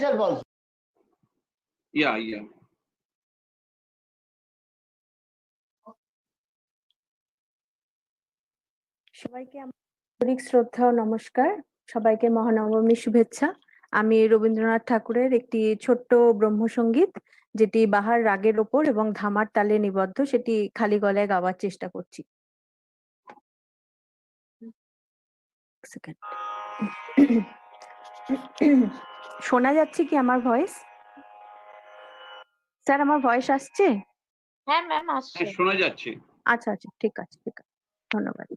also. Yeah. সবাইকে আন্তরিক শ্রদ্ধা ও নমস্কার। সবাইকে মহানবমীর শুভেচ্ছা। আমি রবীন্দ্রনাথ ঠাকুরের একটি ছোট্ট ব্রহ্মসঙ্গীত, যেটি বাহার রাগের ওপর এবং ধামার তালে নিবদ্ধ, সেটি খালি গলায় গাওয়ার চেষ্টা করছি। শোনা যাচ্ছে কি আমার ভয়েস? স্যার, আমার ভয়েস আসছে? হ্যাঁ ম্যাম, আসছে। শোনা যাচ্ছে। আচ্ছা, ঠিক আছে, ধন্যবাদ।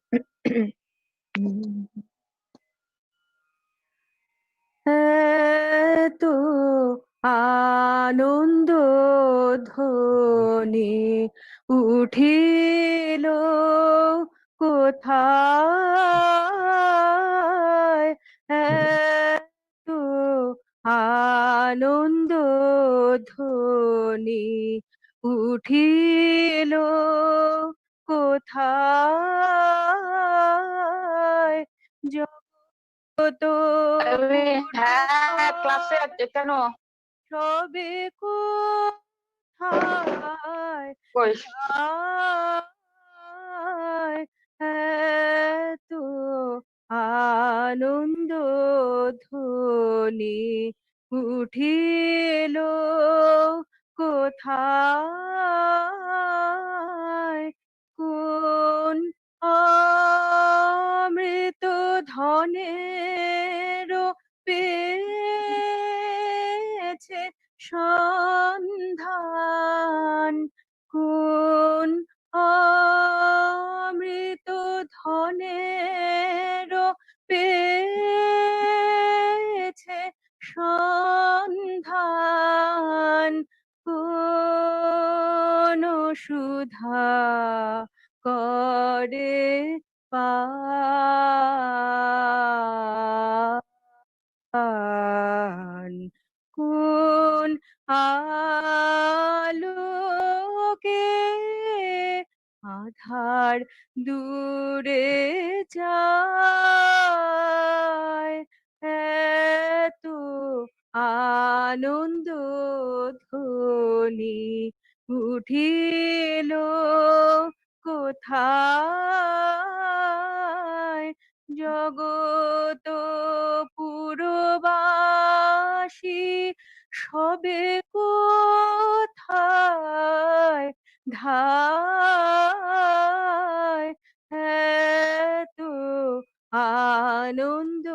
এত আনন্দ ধ্বনি উঠিল কোথায়, এত আনন্দ ধ্বনি উঠিল কোথায়, জগত হ্যাঁ, ক্লাসে আছে কেন? সবে কোথায় এত আনন্দ ধ্বনি উঠিল কোথায়, কোন অমৃত ধনের পেয়েছে সন্ধান, কোন অমৃত ধনের পেয়েছে সন্ধান, কোন সুধা করে পান, কোন আলোকে আধার দূরে যায়, এত আনন্দ ধ্বনি উঠিল কোথায়, জগত পুরবাসী সবে কোথায় ধায়, এত আনন্দ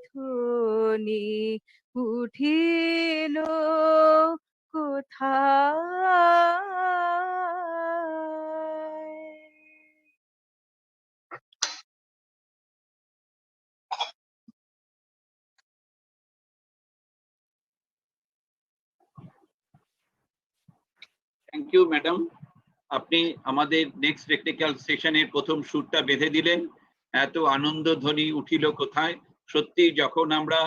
ধ্বনি উঠিল কোথায়। Thank you madam. আপনি আমাদের নেক্সট প্র্যাকটিক্যাল সেশনের প্রথম সুরটা বেঁধে দিলেন। এত আনন্দ ধ্বনি উঠিল কোথায়। সত্যি যখন আমরা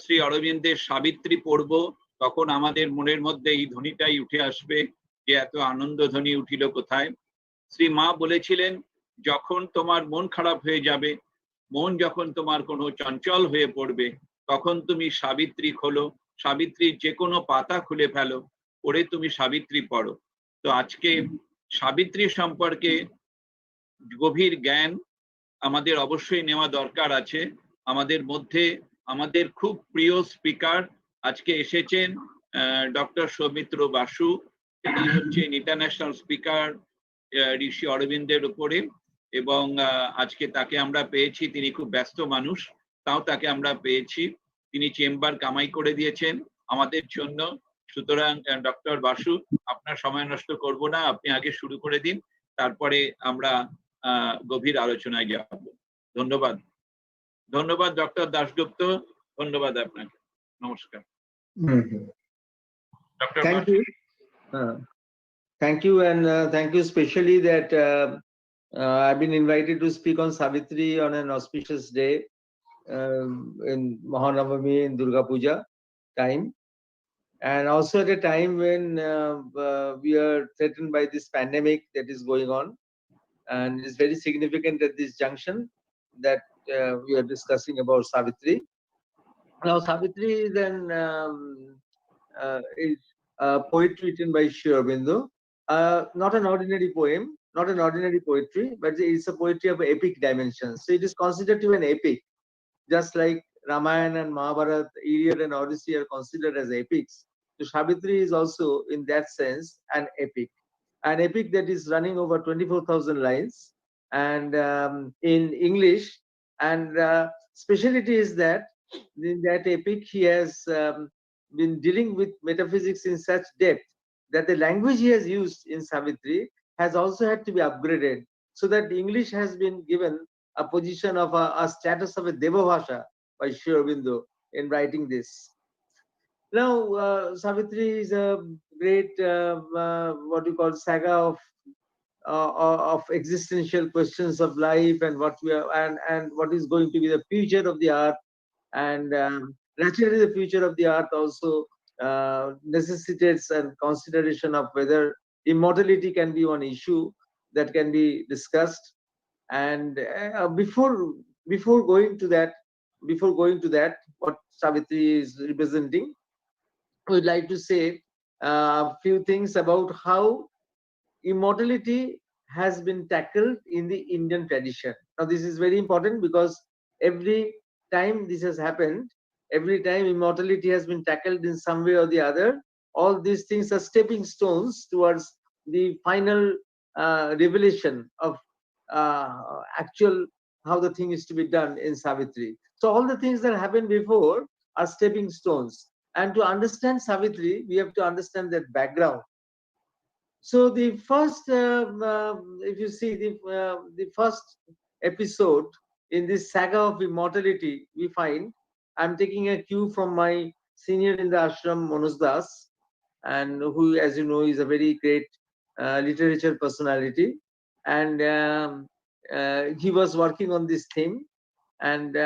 শ্রী অরবিন্দের সাবিত্রী পড়ব, তখন আমাদের মনের মধ্যে এই ধ্বনিটাই উঠে আসবে যে এত আনন্দ ধ্বনি উঠিল কোথায়। শ্রী মা বলেছিলেন, যখন তোমার মন খারাপ হয়ে যাবে, মন যখন তোমার কোনো চঞ্চল হয়ে পড়বে, তখন তুমি সাবিত্রী খোলো, সাবিত্রীর যে কোনো পাতা খুলে ফেলো, পড়ে তুমি সাবিত্রী পড়ো। তো আজকে সাবিত্রী সম্পর্কে গভীর জ্ঞান আমাদের অবশ্যই নেওয়া দরকার আছে। আমাদের মধ্যে আমাদের খুব প্রিয় স্পিকার আজকে এসেছেন ডক্টর সৌমিত্র বাসু। তিনি হচ্ছেন ইন্টারন্যাশনাল স্পিকার ঋষি অরবিন্দের উপরে, এবং আজকে তাকে আমরা পেয়েছি। তিনি খুব ব্যস্ত মানুষ, তাও তাকে আমরা পেয়েছি। তিনি চেম্বার কামাই করে দিয়েছেন আমাদের জন্য। সুতরাং ডক্টর বাসু, আপনার সময় নষ্ট করব না, আপনি আগে শুরু করে দিন, তারপরে আমরা গভীর আলোচনায় যাব। ধন্যবাদ। ধন্যবাদ ডক্টর দাশগুপ্ত, ধন্যবাদ আপনাকে। নমস্কার। Doctor Basu. Thank you, and thank you especially that I've been invited to speak on Savitri on an auspicious day in Mahanavami in Durga Puja time, and also at a time when we are threatened by this pandemic that is going on, and it's very significant at this junction that we are discussing about Savitri. Now, Savitri is a poetry written by Sri Aurobindo. Not an ordinary poem, not an ordinary poetry, but it's a poetry of epic dimensions. So it is considered to be an epic, just like Ramayana and Mahabharata, Iliad and Odyssey are considered as epics. So Savitri is also, in that sense, an epic that is running over 24,000 lines, and in English. And speciality is that in that epic he has been dealing with metaphysics in such depth that the language he has used in Savitri has also had to be upgraded, so that English has been given a position of a status of a Deva Bhasha by Sri Aurobindo in writing this. Now, Savitri is a great what you call saga of existential questions of life, and what we are, and what is going to be the future of the earth. And naturally, the future of the earth also necessitates a consideration of whether immortality can be one issue that can be discussed. And before going to that, what Savitri is representing, I would like to say a few things about how immortality has been tackled in the Indian tradition. Now, this is very important because every time this has happened, every time immortality has been tackled in some way or the other, all these things are stepping stones towards the final revelation of actual how the thing is to be done in Savitri. So all the things that happened before are stepping stones. And to understand Savitri, we have to understand that background. So the first, if you see the first episode in this saga of immortality, we find, I'm taking a cue from my senior in the ashram, Manoj Das, and who, as you know, is a very great literature personality. And he was working on this theme, and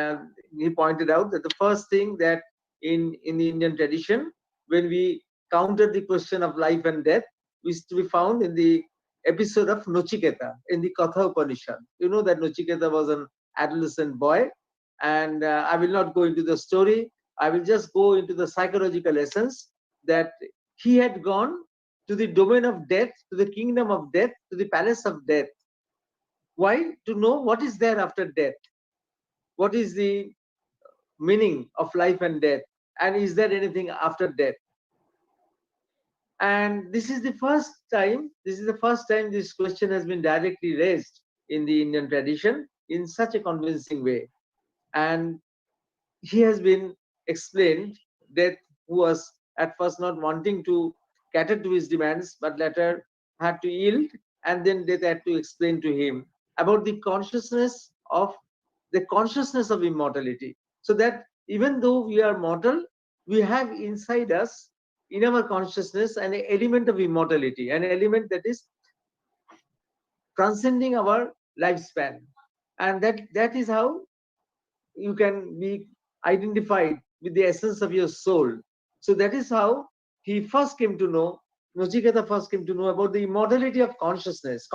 he pointed out that the first thing that in the Indian tradition, when we counter the question of life and death, is to be found in the episode of Nochiketa in the Katha Upanishad. You know that Nochiketa was an adolescent boy, and I will not go into the story. I will just go into the psychological essence that he had gone to the domain of death, to the kingdom of death, to the palace of death. Why? To know what is there after death. What is the meaning of life and death, and is there anything after death? And this is the first time this question has been directly raised in the Indian tradition in such a convincing way. And he has been explained, Death, who was at first not wanting to cater to his demands, but later had to yield, and then Death had to explain to him about the consciousness of immortality. So that even though we are mortal, we have inside us, in our consciousness, an element of immortality, an element that is transcending our lifespan. And that is how you can be identified with the essence of your soul. So that is how he first came to know, Nochiketa first came to know about the immortality of consciousness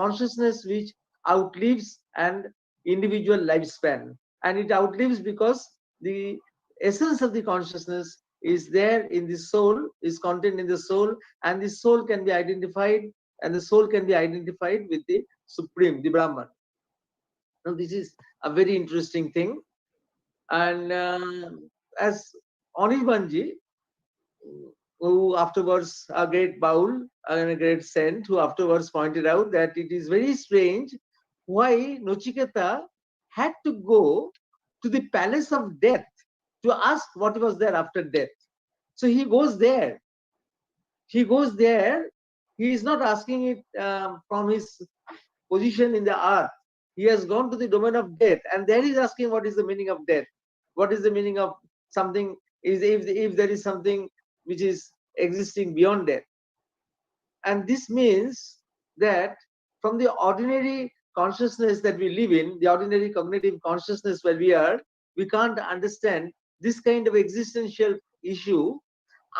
which outlives an individual lifespan. And it outlives because the essence of the consciousness is there in the soul, is contained in the soul, and the soul can be identified, with the Supreme, the Brahman. Now, this is a very interesting thing. And as Anirbanji, who afterwards, a great Baul and a great saint, who afterwards pointed out that it is very strange why Nochiketa had to go to the palace of death to ask what was there after death. So he goes there. He is not asking it from his position in the earth. He has gone to the domain of death, and there he is asking what is the meaning of death. What is the meaning of something, is if there is something which is existing beyond death. And this means that from the ordinary consciousness that we live in, the ordinary cognitive consciousness where we are, we can't understand this kind of existential issue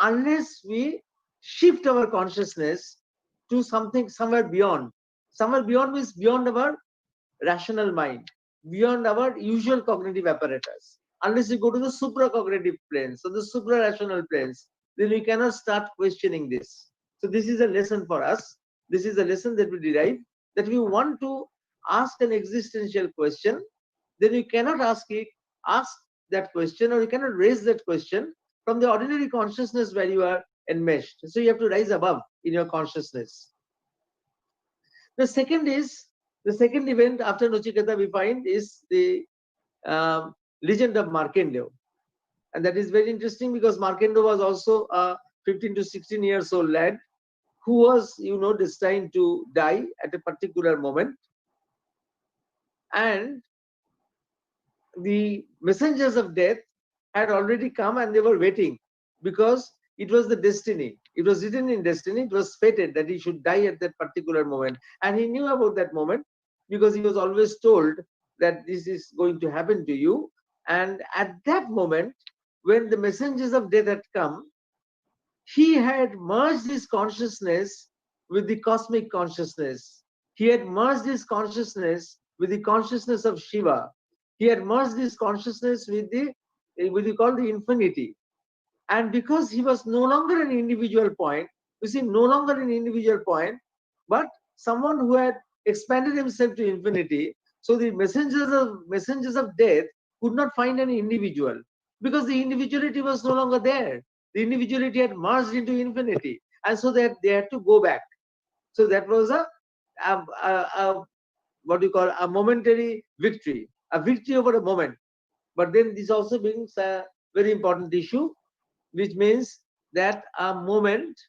unless we shift our consciousness to something somewhere beyond. Somewhere beyond means beyond our rational mind, beyond our usual cognitive apparatus. unless you go to the supracognitive planes, so the supra-rational planes, then we cannot start questioning this. So this is a lesson for us. This is a lesson that we derive, that we want to ask an existential question, then you cannot ask that question, or you cannot raise that question from the ordinary consciousness where you are enmeshed. So you have to rise above in your consciousness. The second event after Nachiketa we find is the legend of Markandeya. And that is very interesting because Markandeya was also a 15 to 16 years old lad who was, destined to die at a particular moment. And the messengers of death had already come and they were waiting because it was the destiny. It was written in destiny. It was fated that he should die at that particular moment. And he knew about that moment because he was always told that this is going to happen to you. And at that moment, when the messengers of death had come, he had merged his consciousness with the cosmic consciousness. He had merged his consciousness with the consciousness of Shiva. He had merged his consciousness with what you call the infinity. And because he was no longer an individual point, no longer an individual point, but someone who had expanded himself to infinity. So the messengers of death could not find any individual because the individuality was no longer there. The individuality had merged into infinity, and so that they had to go back. So that was what you call a momentary victory, a victory over a moment. But then this also brings a very important issue, which means that a moment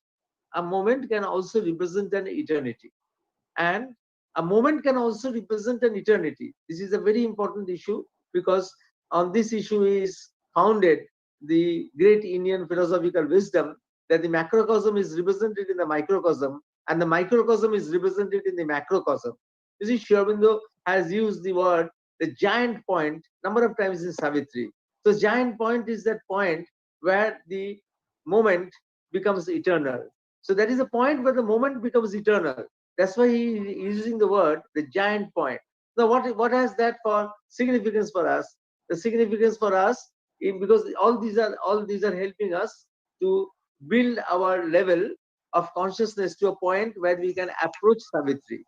can also represent an eternity, and a moment can also represent an eternity. This is a very important issue because on this issue is founded the great Indian philosophical wisdom, that the macrocosm is represented in the microcosm and the microcosm is represented in the macrocosm. You see, Sri Aurobindo has used the word the giant point number of times in Savitri. So giant point is that point where the moment becomes eternal. So that is a point where the moment becomes eternal. That's why he is using the word the giant point. Now what has that for significance for us? The significance for us is because all these are helping us to build our level of consciousness to a point where we can approach Savitri.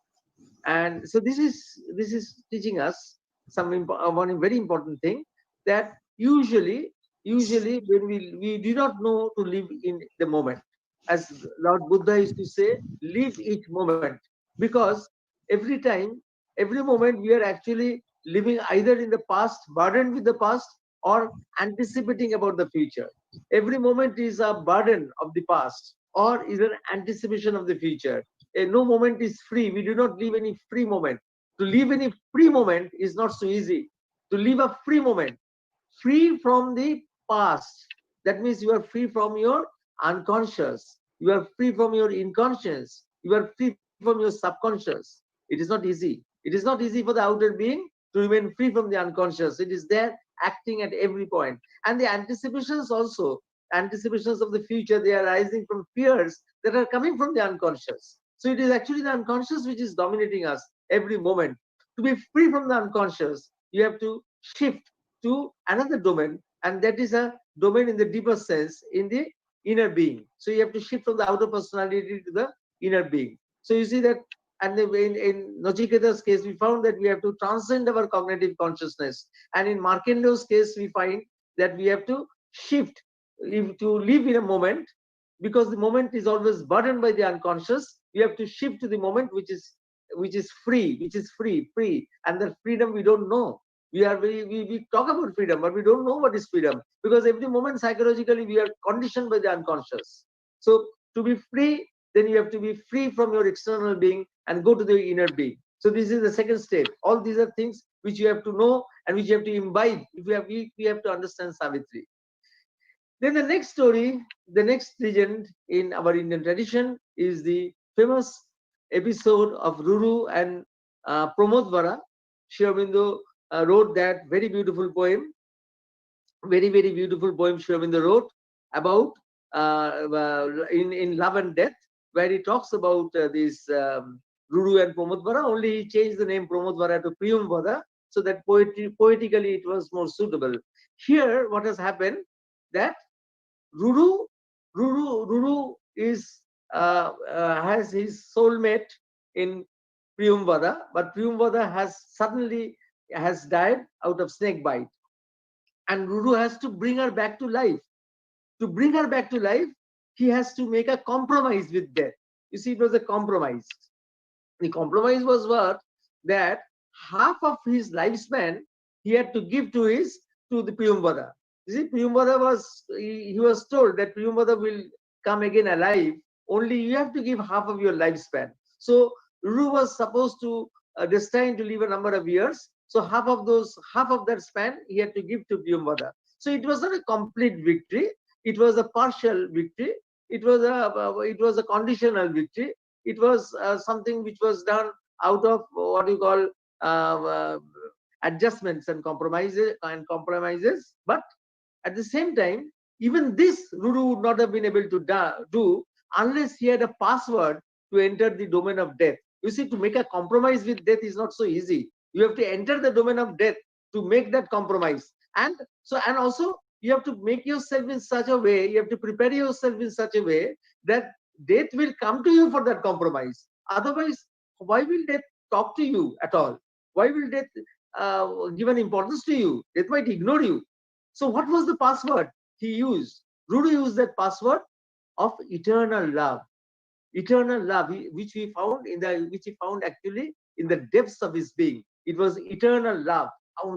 And so this is teaching us one very important thing, that usually when we do not know to live in the moment, as Lord Buddha used to say, live each moment, because every moment we are actually living either in the past, burdened with the past, or anticipating about the future. Every moment is a burden of the past or is an anticipation of the future. No moment is free. We do not live any free moment. To live any free moment is not so easy. To live a free moment, free from the past, that means you are free from your unconscious, you are free from your inconscious, you are free from your subconscious. It is not easy. It is not easy for the outer being to remain free from the unconscious. It is there acting at every point. And the anticipations also, anticipations of the future, they are arising from fears that are coming from the unconscious. So it is actually the unconscious which is dominating us every moment. To be free from the unconscious, you have to shift to another domain, and that is a domain in the deeper sense, in the inner being. So you have to shift from the outer personality to the inner being. So you see that, and in Nachiketa's case, we found that we have to transcend our cognitive consciousness. And in Markandeya's case, we find that we have to shift to live in a moment, because the moment is always burdened by the unconscious. We have to shift to the moment which is free, and that freedom we don't know. We talk about freedom, but we don't know what is freedom, because every moment psychologically we are conditioned by the unconscious. So to be free, then you have to be free from your external being and go to the inner being. So this is the second step. All these are things which you have to know and which you have to imbibe if we have to understand Savitri. Then the next story, the next legend in our Indian tradition is the famous episode of Ruru and Pramod Vara. Sri Aurobindo wrote that very beautiful poem, very beautiful poem Sri Aurobindo wrote about in Love and Death, where he talks about this Ruru and Pramod Vara. Only he changed the name Pramod Vara to Priyam Vara, so that poetically it was more suitable. here what has happened, that Ruru is has his soulmate in Priyumvada, but Priyumvada has died out of snake bite, and Ruru has to bring her back to life. To bring her back to life, he has to make a compromise with death. You see, it was a compromise. The compromise was what? That half of his lifespan he had to give to the Priyumvada. You see, Priyumvada he was told that Priyumvada will come again alive. Only you have to give half of your lifespan. So Ruru was supposed to destined to live a number of years. So half of that span he had to give to Priyumvada. So it was not a complete victory. It was a partial victory. It was a conditional victory. It was something which was done out of what you call adjustments and compromises. But at the same time, even this Ruru would not have been able to do unless he had a password to enter the domain of death. You see, to make a compromise with death is not so easy. You have to enter the domain of death to make that compromise. And also you have to make yourself in such a way, you have to prepare yourself in such a way that death will come to you for that compromise. Otherwise, why will death talk to you at all? Why will death give an importance to you? Death might ignore you. So what was the password he used? Ruru used that password of eternal love. Eternal love, which he found actually in the depths of his being. It was eternal love.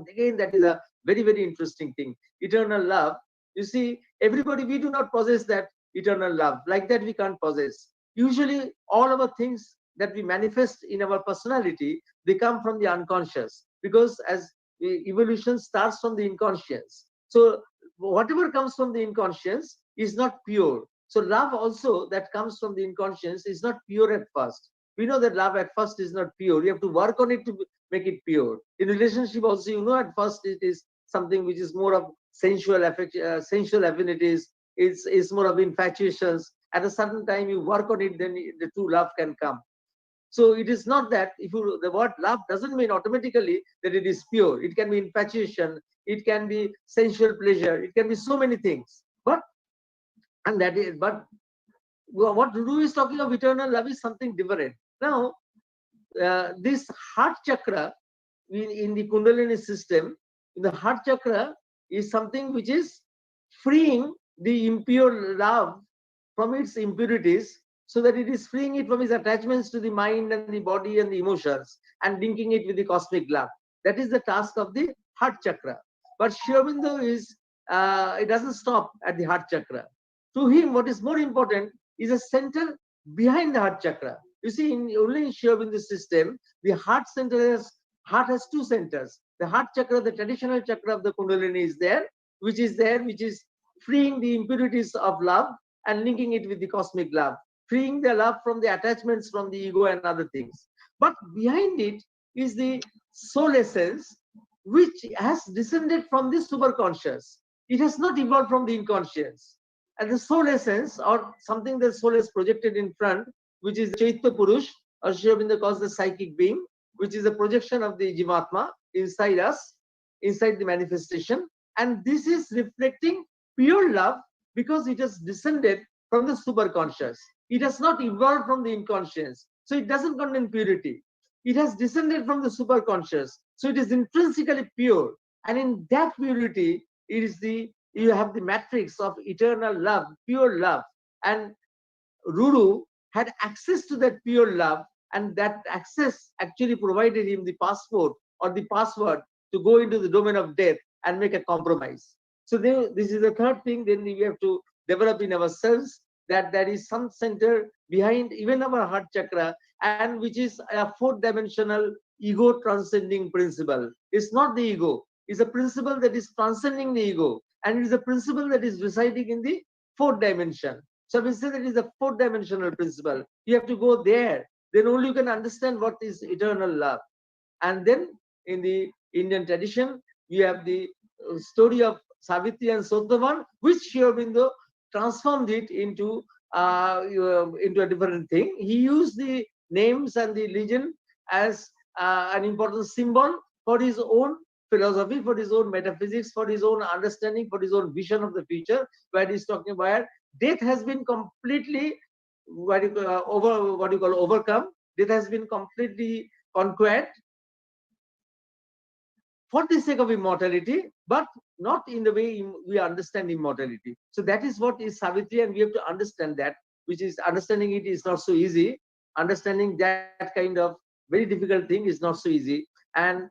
Again, that is a very, very interesting thing. Eternal love. You see, everybody, we do not possess that eternal love. Like that, we can't possess. Usually, all our things that we manifest in our personality, they come from the unconscious, because as evolution starts from the inconscious. So whatever comes from the inconscious is not pure. So love also that comes from the inconscious is not pure at first. We know that love at first is not pure. You have to work on it to make it pure. In relationship also, you know, at first it is something which is more of sensual affinities. It's more of infatuations. At a certain time you work on it, then the true love can come. So it is not that the word love doesn't mean automatically that it is pure. It can be infatuation. It can be sensual pleasure. It can be so many things. But what Ruru is talking of eternal love is something different. Now, this heart chakra in the Kundalini system, in the heart chakra is something which is freeing the impure love from its impurities, so that it is freeing it from its attachments to the mind and the body and the emotions, and linking it with the cosmic love. That is the task of the heart chakra. But Sri Aurobindo it doesn't stop at the heart chakra. To him, what is more important is a center behind the heart chakra. You see, only in Sri Aurobindo's system, the heart has two centers. The heart chakra, the traditional chakra of the Kundalini is there, which is freeing the impurities of love and linking it with the cosmic love, freeing the love from the attachments from the ego and other things. But behind it is the soul essence, which has descended from the superconscious. It has not evolved from the inconscious. And the soul essence, or something that soul is projected in front, which is the Chaitya Purush, or Sri Aurobindo calls the psychic being, which is a projection of the Jivatma inside us, inside the manifestation. And this is reflecting pure love, because it has descended from the superconscious. It has not evolved from the inconscious. So it doesn't contain purity. It has descended from the superconscious. So it is intrinsically pure. And in that purity, you have the matrix of eternal love, pure love. And Ruru had access to that pure love, and that access actually provided him the passport or the password to go into the domain of death and make a compromise. So this is the third thing. Then we have to develop in ourselves, that there is some center behind even our heart chakra, and which is a fourth dimensional ego transcending principle. It's not the ego. It's a principle that is transcending the ego, and it is a principle that is residing in the fourth dimension. So we say that is a fourth dimensional principle. You have to go there. Then only you can understand what is eternal love. And then in the Indian tradition, you have the story of Savitri and Sotavan, which Sri Aurobindo transformed it into a different thing. He used the names and the legend as an important symbol for his own philosophy, for his own metaphysics, for his own understanding, for his own vision of the future, where he's talking about death has been completely overcome. Death has been completely conquered for the sake of immortality, but not in the way we understand immortality. So that is what is Savitri, and we have to understand that, which is understanding it is not so easy. Understanding that kind of very difficult thing is not so easy. And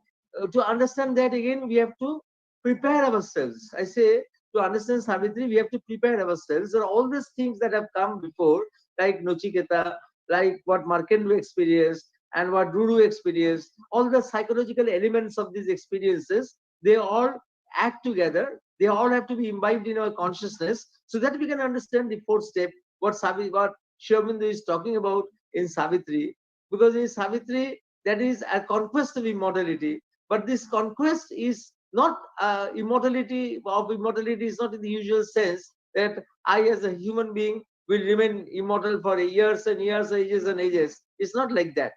to understand that, again, we have to prepare ourselves. I say, to understand Savitri, we have to prepare ourselves. There are all these things that have come before, like Nochiketa, like what Markendu experienced, and what Ruru experienced, all the psychological elements of these experiences, they all act together. They all have to be imbibed in our consciousness so that we can understand the fourth step, what Sri Aurobindo is talking about in Savitri. Because in Savitri, that is a conquest of immortality. But this conquest is not immortality is not in the usual sense that I, as a human being, will remain immortal for years and years, ages and ages. It's not like that.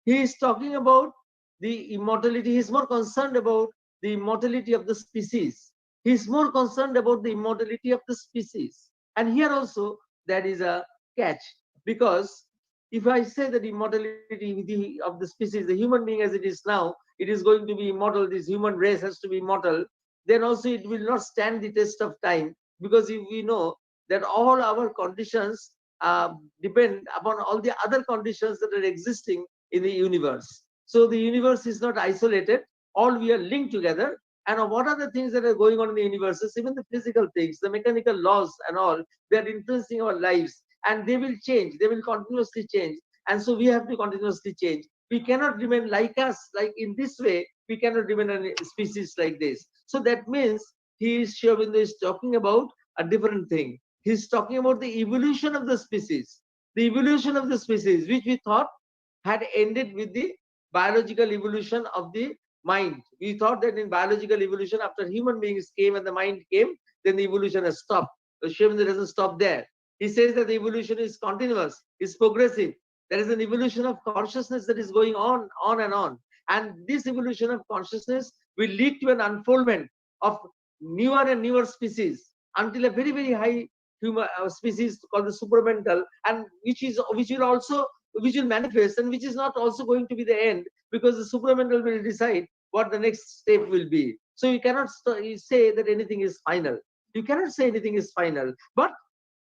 He is talking about the immortality. He's more concerned about the immortality of the species. He's more concerned about the immortality of the species. And here also there is a catch, because if I say that immortality of the species, the human being as it is now, it is going to be immortal, this human race has to be immortal, then also it will not stand the test of time, because if we know that all our conditions depend upon all the other conditions that are existing in the universe. So the universe is not isolated, all we are linked together. And what are the things that are going on in the universe? Even the physical things, the mechanical laws and all, they are influencing our lives, and they will change, they will continuously change. And so we have to continuously change. We cannot remain like us, like in this way, we cannot remain a species like this. So that means Sri Aurobindo is talking about a different thing. He's talking about the evolution of the species. The evolution of the species, which we thought had ended with the biological evolution of the mind. We thought that in biological evolution, after human beings came and the mind came, then the evolution has stopped. But Sri Aurobindo doesn't stop there. He says that the evolution is continuous, is progressive. There is an evolution of consciousness that is going on and on. And this evolution of consciousness will lead to an unfoldment of newer and newer species until a very, very high human species called the supramental, and which will manifest, and which is not also going to be the end, because the supramental will decide what the next step will be. So you cannot say that anything is final. You cannot say anything is final, but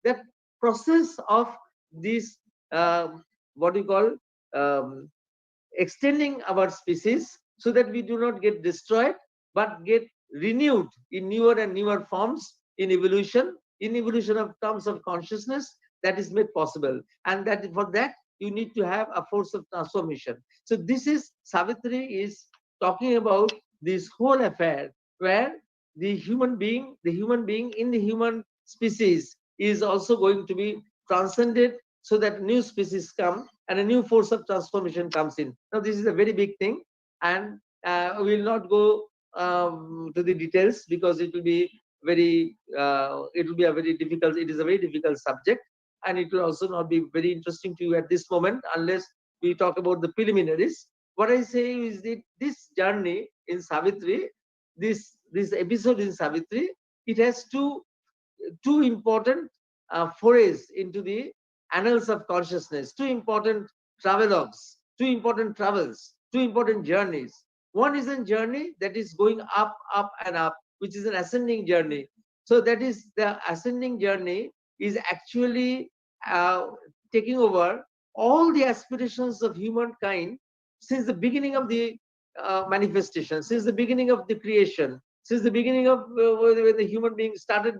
that process of this what you call extending our species so that we do not get destroyed but get renewed in newer and newer forms in evolution of terms of consciousness, that is made possible. And that for that you need to have a force of transformation. So this is Savitri is talking about this whole affair, where the human being in the human species is also going to be transcended, so that new species come and a new force of transformation comes in. Now this is a very big thing, and we will not go to the details, because it will be very difficult. It is a very difficult subject, and it will also not be very interesting to you at this moment unless we talk about the preliminaries. What I say is that this journey in Savitri, this episode in Savitri, it has two important forays into the annals of consciousness, two important travelogues, two important travels, two important journeys. One is a journey that is going up, up and up, which is an ascending journey. So that is the ascending journey is actually taking over all the aspirations of humankind since the beginning of the manifestation, since the beginning of the creation, since the beginning of when the human being started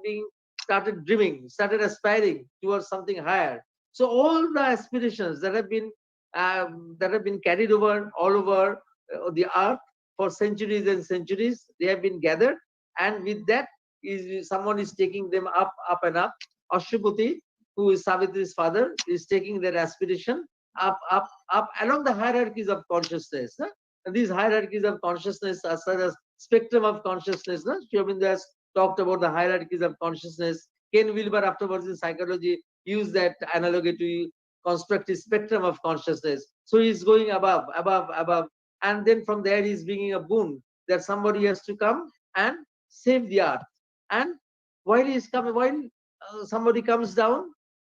dreaming, started aspiring towards something higher. So all the aspirations that have been carried over all over the earth for centuries and centuries, they have been gathered, and with that someone is taking them up, up and up. Ashwapati, who is Savitri's father, is taking their aspiration up, up, up along the hierarchies of consciousness. And these hierarchies of consciousness, as far as spectrum of consciousness, Sri Aurobindo has talked about the hierarchies of consciousness. Ken Wilber afterwards in psychology used that analogy to construct a spectrum of consciousness. So he's going above, above, above, and then from there he's bringing a boon. that somebody has to come and save the earth. And while he is coming, while somebody comes down,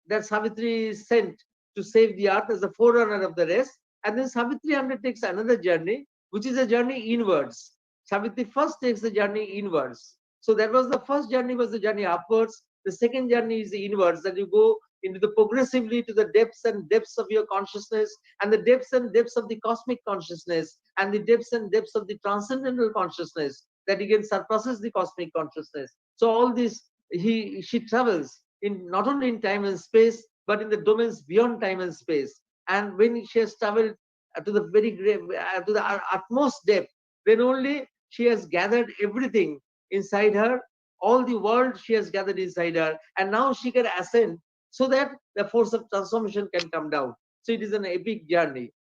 that Savitri is sent to save the earth as the forerunner of the rest. And then Savitri undertakes another journey, which is a journey inwards. Savitri first takes the journey inwards. So that was the first journey, was the journey upwards. The second journey is the inwards, that you go into the progressively to the depths and depths of your consciousness, and the depths and depths of the cosmic consciousness, and the depths and depths of the transcendental consciousness, that you can surpasses the cosmic consciousness. So all this, she travels in not only in time and space, but in the domains beyond time and space. And when she has traveled to the very to the utmost depth, then only she has gathered everything inside her, all the world she has gathered inside her, and now she can ascend so that the force of transformation can come down. So it is an epic journey,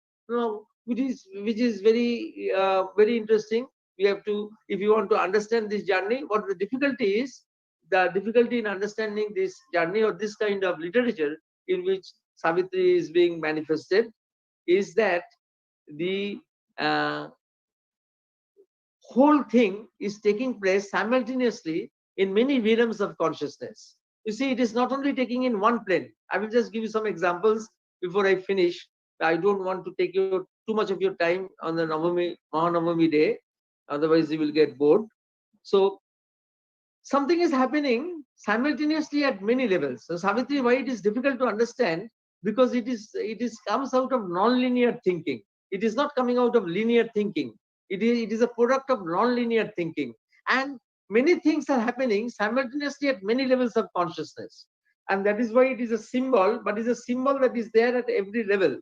which is very very interesting. You have to, if you want to understand this journey, what the difficulty is, the difficulty in understanding this journey or this kind of literature in which Savitri is being manifested, is that the whole thing is taking place simultaneously in many realms of consciousness. You see, it is not only taking in one plane. I will just give you some examples before I finish. I don't want to take you too much of your time on the Mahanavami day, otherwise you will get bored. So something is happening simultaneously at many levels. So Savitri, why it is difficult to understand, because it comes out of non-linear thinking. It is not coming out of linear thinking. It is a product of non-linear thinking, and many things are happening simultaneously at many levels of consciousness, and that is why it is a symbol, but it's a symbol that is there at every level,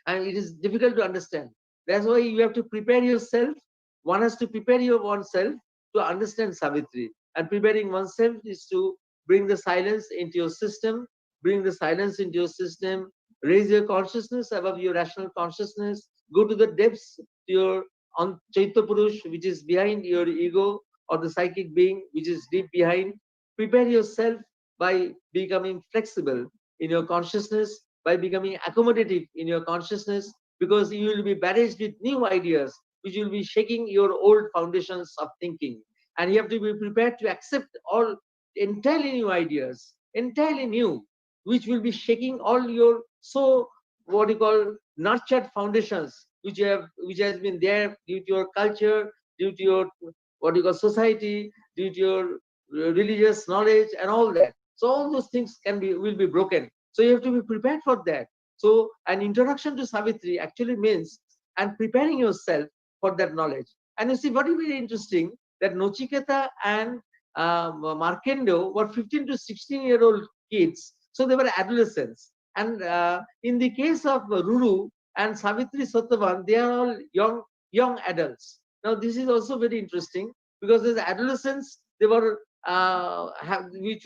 and it is difficult to understand. That's why you have to prepare yourself. One has to prepare oneself to understand Savitri, and preparing oneself is to bring the silence into your system, raise your consciousness above your rational consciousness, go to the depths to your on Chaitya Purush, which is behind your ego, or the psychic being, which is deep behind. Prepare yourself by becoming flexible in your consciousness, by becoming accommodative in your consciousness, because you will be barraged with new ideas, which will be shaking your old foundations of thinking. And you have to be prepared to accept all entirely new ideas, entirely new, which will be shaking all your nurtured foundations, which has been there due to your culture, due to your society, due to your religious knowledge and all that. So all those things will be broken. So you have to be prepared for that. So an introduction to Savitri actually means and preparing yourself for that knowledge. And you see, what is very interesting, that Nochiketa and Markendo were 15 to 16-year-old kids. So they were adolescents. And in the case of Ruru and Savitri Satyavan, they are all young adults. Now this is also very interesting, because as adolescents, they were which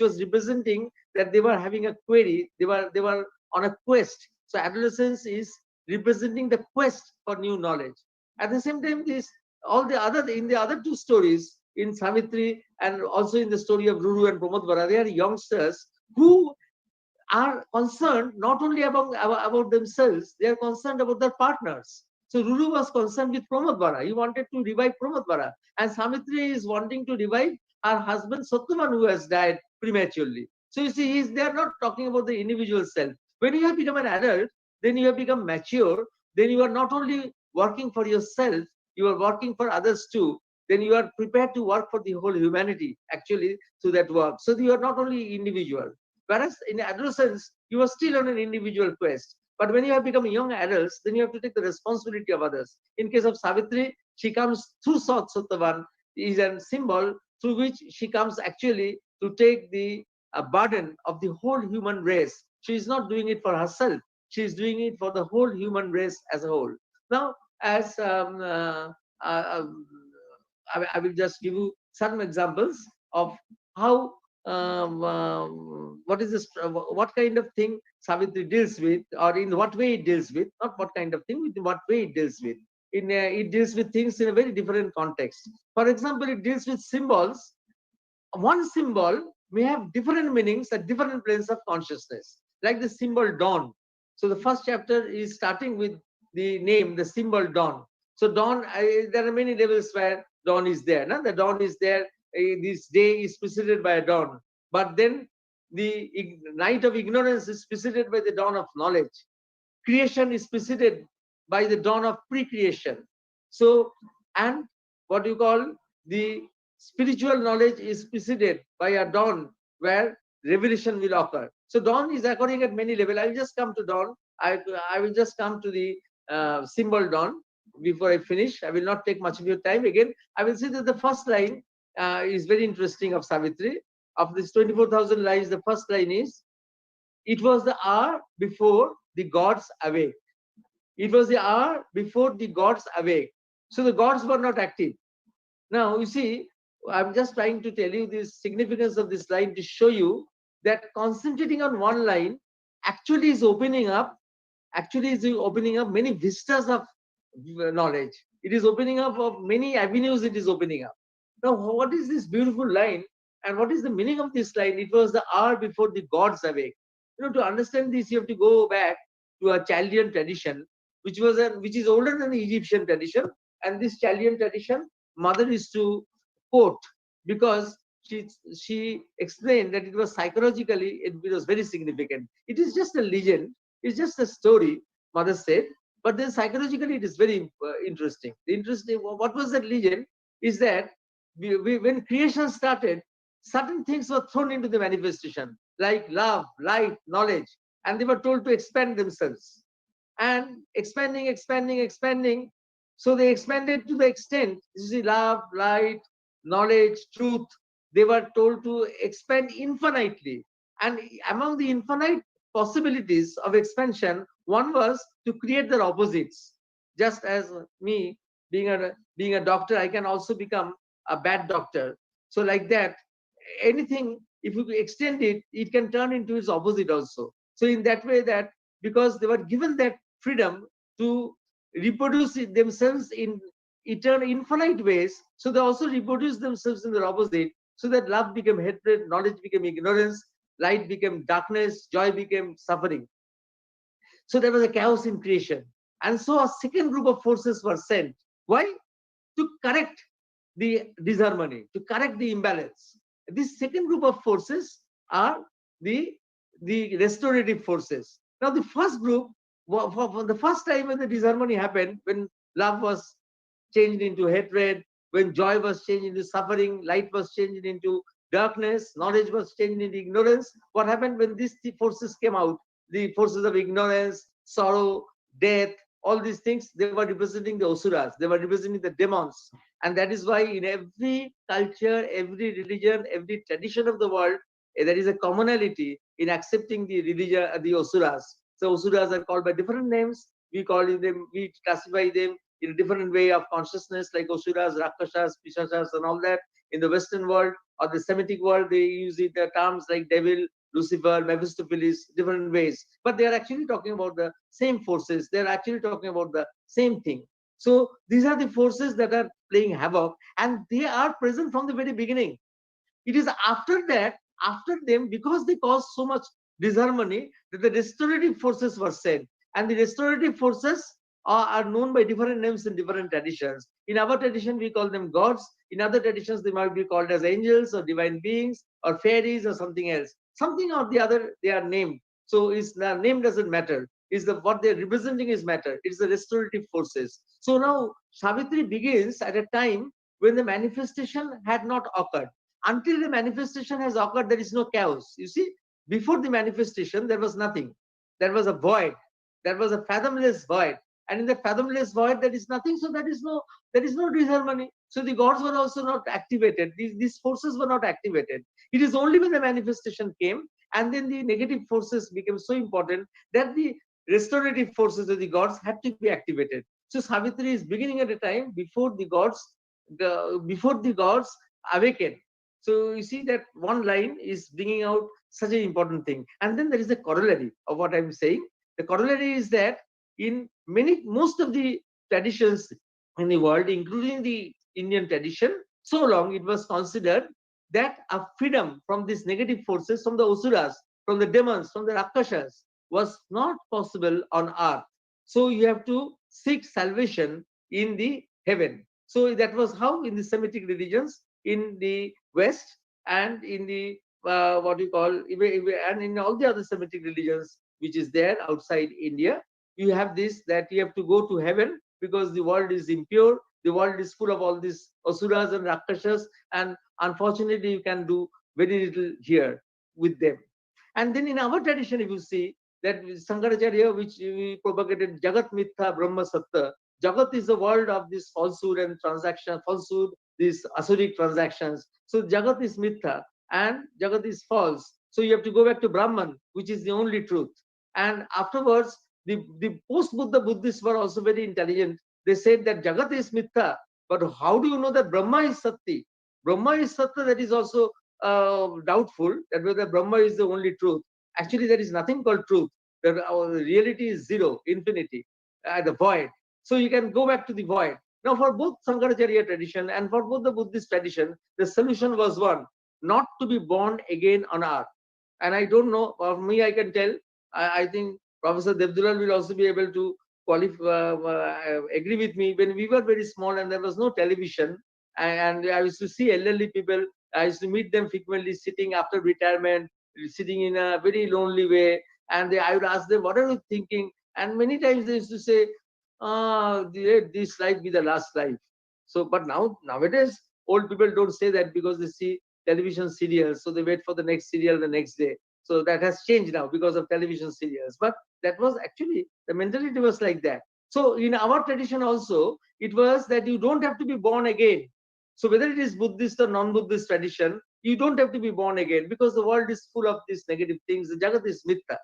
was representing that they were having a query. They were on a quest. So adolescence is representing the quest for new knowledge. At the same time, in the other two stories, in Savitri and also in the story of Ruru and Pramodvara, they are youngsters who are concerned not only about themselves, they are concerned about their partners. So Ruru was concerned with Pramodvara. He wanted to revive Pramodvara. And Savitri is wanting to revive her husband Satyavan, who has died prematurely. So you see, they are not talking about the individual self. When you have become an adult, then you have become mature, then you are not only working for yourself, you are working for others too. Then you are prepared to work for the whole humanity, actually, through that work. So you are not only individual. Whereas in adolescence, you are still on an individual quest. But when you have become young adults, then you have to take the responsibility of others. In case of Savitri, she comes through Satyavan, is a symbol through which she comes actually to take the burden of the whole human race. She is not doing it for herself. She is doing it for the whole human race as a whole. Now, as I will just give you some examples of how what kind of thing Savitri deals with, or in what way it deals with, not what kind of thing, in what way it deals with. It deals with things in a very different context. For example, it deals with symbols. One symbol may have different meanings at different planes of consciousness, like the symbol dawn. So the first chapter is starting with the name, the symbol dawn. So dawn, there are many levels where dawn is there. No? The dawn is there. This day is preceded by a dawn. But then the night of ignorance is preceded by the dawn of knowledge. Creation is preceded by the dawn of pre-creation. So, and what you call the spiritual knowledge is preceded by a dawn where revelation will occur. So dawn is occurring at many levels. I will just come to dawn. I will just come to the symbol dawn before I finish. I will not take much of your time. Again, I will say that the first line is very interesting of Savitri. Of this 24,000 lines, the first line is, it was the hour before the gods awake. It was the hour before the gods awake. So the gods were not active. Now, you see, I'm just trying to tell you the significance of this line to show you that concentrating on one line actually is opening up many vistas of knowledge. It is opening up of many avenues. It is opening up. Now, what is this beautiful line? And what is the meaning of this line? It was the hour before the gods awake. You know, to understand this, you have to go back to a Chaldean tradition, which is older than the Egyptian tradition. And this Chaldean tradition, mother is to quote, because she explained that it was psychologically, it was very significant. It is just a legend. It's just a story, mother said. But then psychologically, it is very interesting. What was that legend? Is that when creation started, certain things were thrown into the manifestation, like love, light, knowledge, and they were told to expand themselves. And expanding. So they expanded to the extent, you see, love, light, knowledge, truth, they were told to expand infinitely. And among the infinite possibilities of expansion, one was to create their opposites. Just as me, being a doctor, I can also become a bad doctor. So like that, anything, if you extend it, it can turn into its opposite also. So in that way, that because they were given that freedom to reproduce themselves in eternal, infinite ways, so they also reproduce themselves in their opposite, so that love became hatred, knowledge became ignorance, light became darkness, joy became suffering. So there was a chaos in creation. And so a second group of forces were sent. Why? To correct the disharmony, to correct the imbalance. This second group of forces are the restorative forces. Now the first group, for the first time when the disharmony happened, when love was changed into hatred, when joy was changed into suffering, light was changed into darkness, knowledge was changed into ignorance. What happened when these forces came out? The forces of ignorance, sorrow, death, all these things, they were representing the asuras, they were representing the demons. And that is why in every culture, every religion, every tradition of the world, there is a commonality in accepting the religion, the asuras. So asuras are called by different names. We classify them in a different way of consciousness, like asuras, rakshasas, pishachas, and all that. In the Western world or the Semitic world, they use the terms like devil, Lucifer, Mephistopheles, different ways. But they are actually talking about the same forces. They are actually talking about the same thing. So these are the forces that are playing havoc, and they are present from the very beginning. It is after that, after them, because they caused so much disharmony, that the restorative forces were sent. And the restorative forces are known by different names in different traditions. In our tradition, we call them gods. In other traditions, they might be called as angels or divine beings or fairies or something else. Something or the other, they are named. So the name doesn't matter. What they're representing is matter. It's the restorative forces. So now Savitri begins at a time when the manifestation had not occurred. Until the manifestation has occurred, there is no chaos. You see, before the manifestation, there was nothing. There was a void. There was a fathomless void. And in the fathomless void, there is nothing. So there is no disharmony. So the gods were also not activated. These forces were not activated. It is only when the manifestation came, and then the negative forces became so important that the restorative forces of the gods had to be activated. So Savitri is beginning at a time before the gods awaken. So you see that one line is bringing out such an important thing. And then there is a corollary of what I'm saying. The corollary is that in most of the traditions in the world, including the Indian tradition, so long it was considered that a freedom from these negative forces, from the asuras, from the demons, from the rakshasas, was not possible on earth. So you have to seek salvation in the heaven. So that was how in the Semitic religions in the West and in the what you call and in all the other Semitic religions which is there outside India, you have this, that you have to go to heaven because the world is impure, the world is full of all these asuras and rakshasas, and unfortunately you can do very little here with them. And then in our tradition, if you see that Sankaracharya, which we propagated Jagat Mithya Brahma Satta, Jagat is the world of this falsehood and transaction, falsehood, these asuric transactions. So Jagat is Mithya and Jagat is false. So you have to go back to Brahman, which is the only truth. And afterwards, the post-Buddha Buddhists were also very intelligent. They said that Jagat is Mithya, but how do you know that Brahma is Satti? Brahma is Satta, that is also doubtful, that whether Brahma is the only truth. Actually, there is nothing called truth. The reality is zero, infinity, the void. So you can go back to the void. Now, for both Sankaracharya tradition and for both the Buddhist tradition, the solution was one: not to be born again on earth. And I don't know, for me, I can tell, I think Professor Devdural will also be able to agree with me. When we were very small and there was no television, and I used to see elderly people, I used to meet them frequently sitting after retirement, sitting in a very lonely way. And I would ask them, what are you thinking? And many times they used to say, let this life be the last life. So, but nowadays, old people don't say that because they see television serials. So they wait for the next serial the next day. So that has changed now because of television serials. But that was actually, the mentality was like that. So in our tradition also, it was that you don't have to be born again. So whether it is Buddhist or non-Buddhist tradition, you don't have to be born again because the world is full of these negative things. The Jagat is Mithya.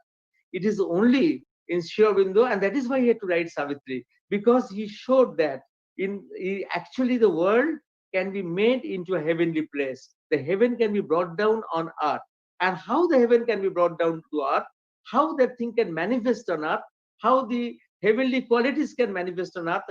It is only in Sri Aurobindo, and that is why he had to write Savitri, because he showed that actually the world can be made into a heavenly place. The heaven can be brought down on earth. And how the heaven can be brought down to earth, how that thing can manifest on earth, how the heavenly qualities can manifest on earth,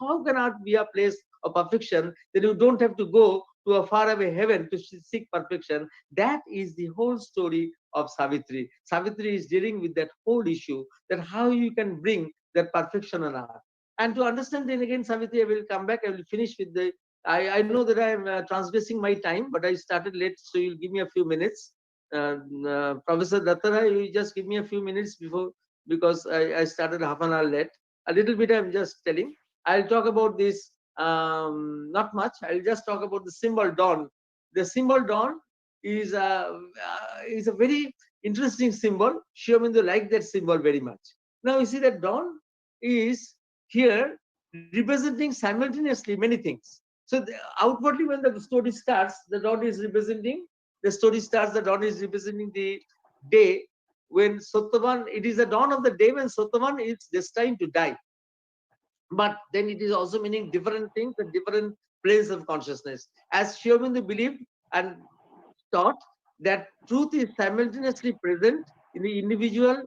how can earth be a place of perfection, that you don't have to go to a faraway heaven to seek perfection. That is the whole story of Savitri. Savitri is dealing with that whole issue, that how you can bring that perfection on earth. And to understand, then again, Savitri, I will come back, I will finish with the, I know that I am transgressing my time, but I started late, so you'll give me a few minutes. Professor Dattara, you just give me a few minutes before, because I started half an hour late. A little bit I'm just telling. I'll talk about this, not much. I'll just talk about the symbol dawn. The symbol dawn is a very interesting symbol. Sri Aurobindo liked that symbol very much. Now you see that dawn is here representing simultaneously many things. So outwardly, when the story starts, the dawn is representing, the story starts, the dawn is representing the day when Sotavan, it is the dawn of the day when Sotavan is destined to die. But then it is also meaning different things and different planes of consciousness. As Sri Aurobindo believed and taught that truth is simultaneously present in the individual,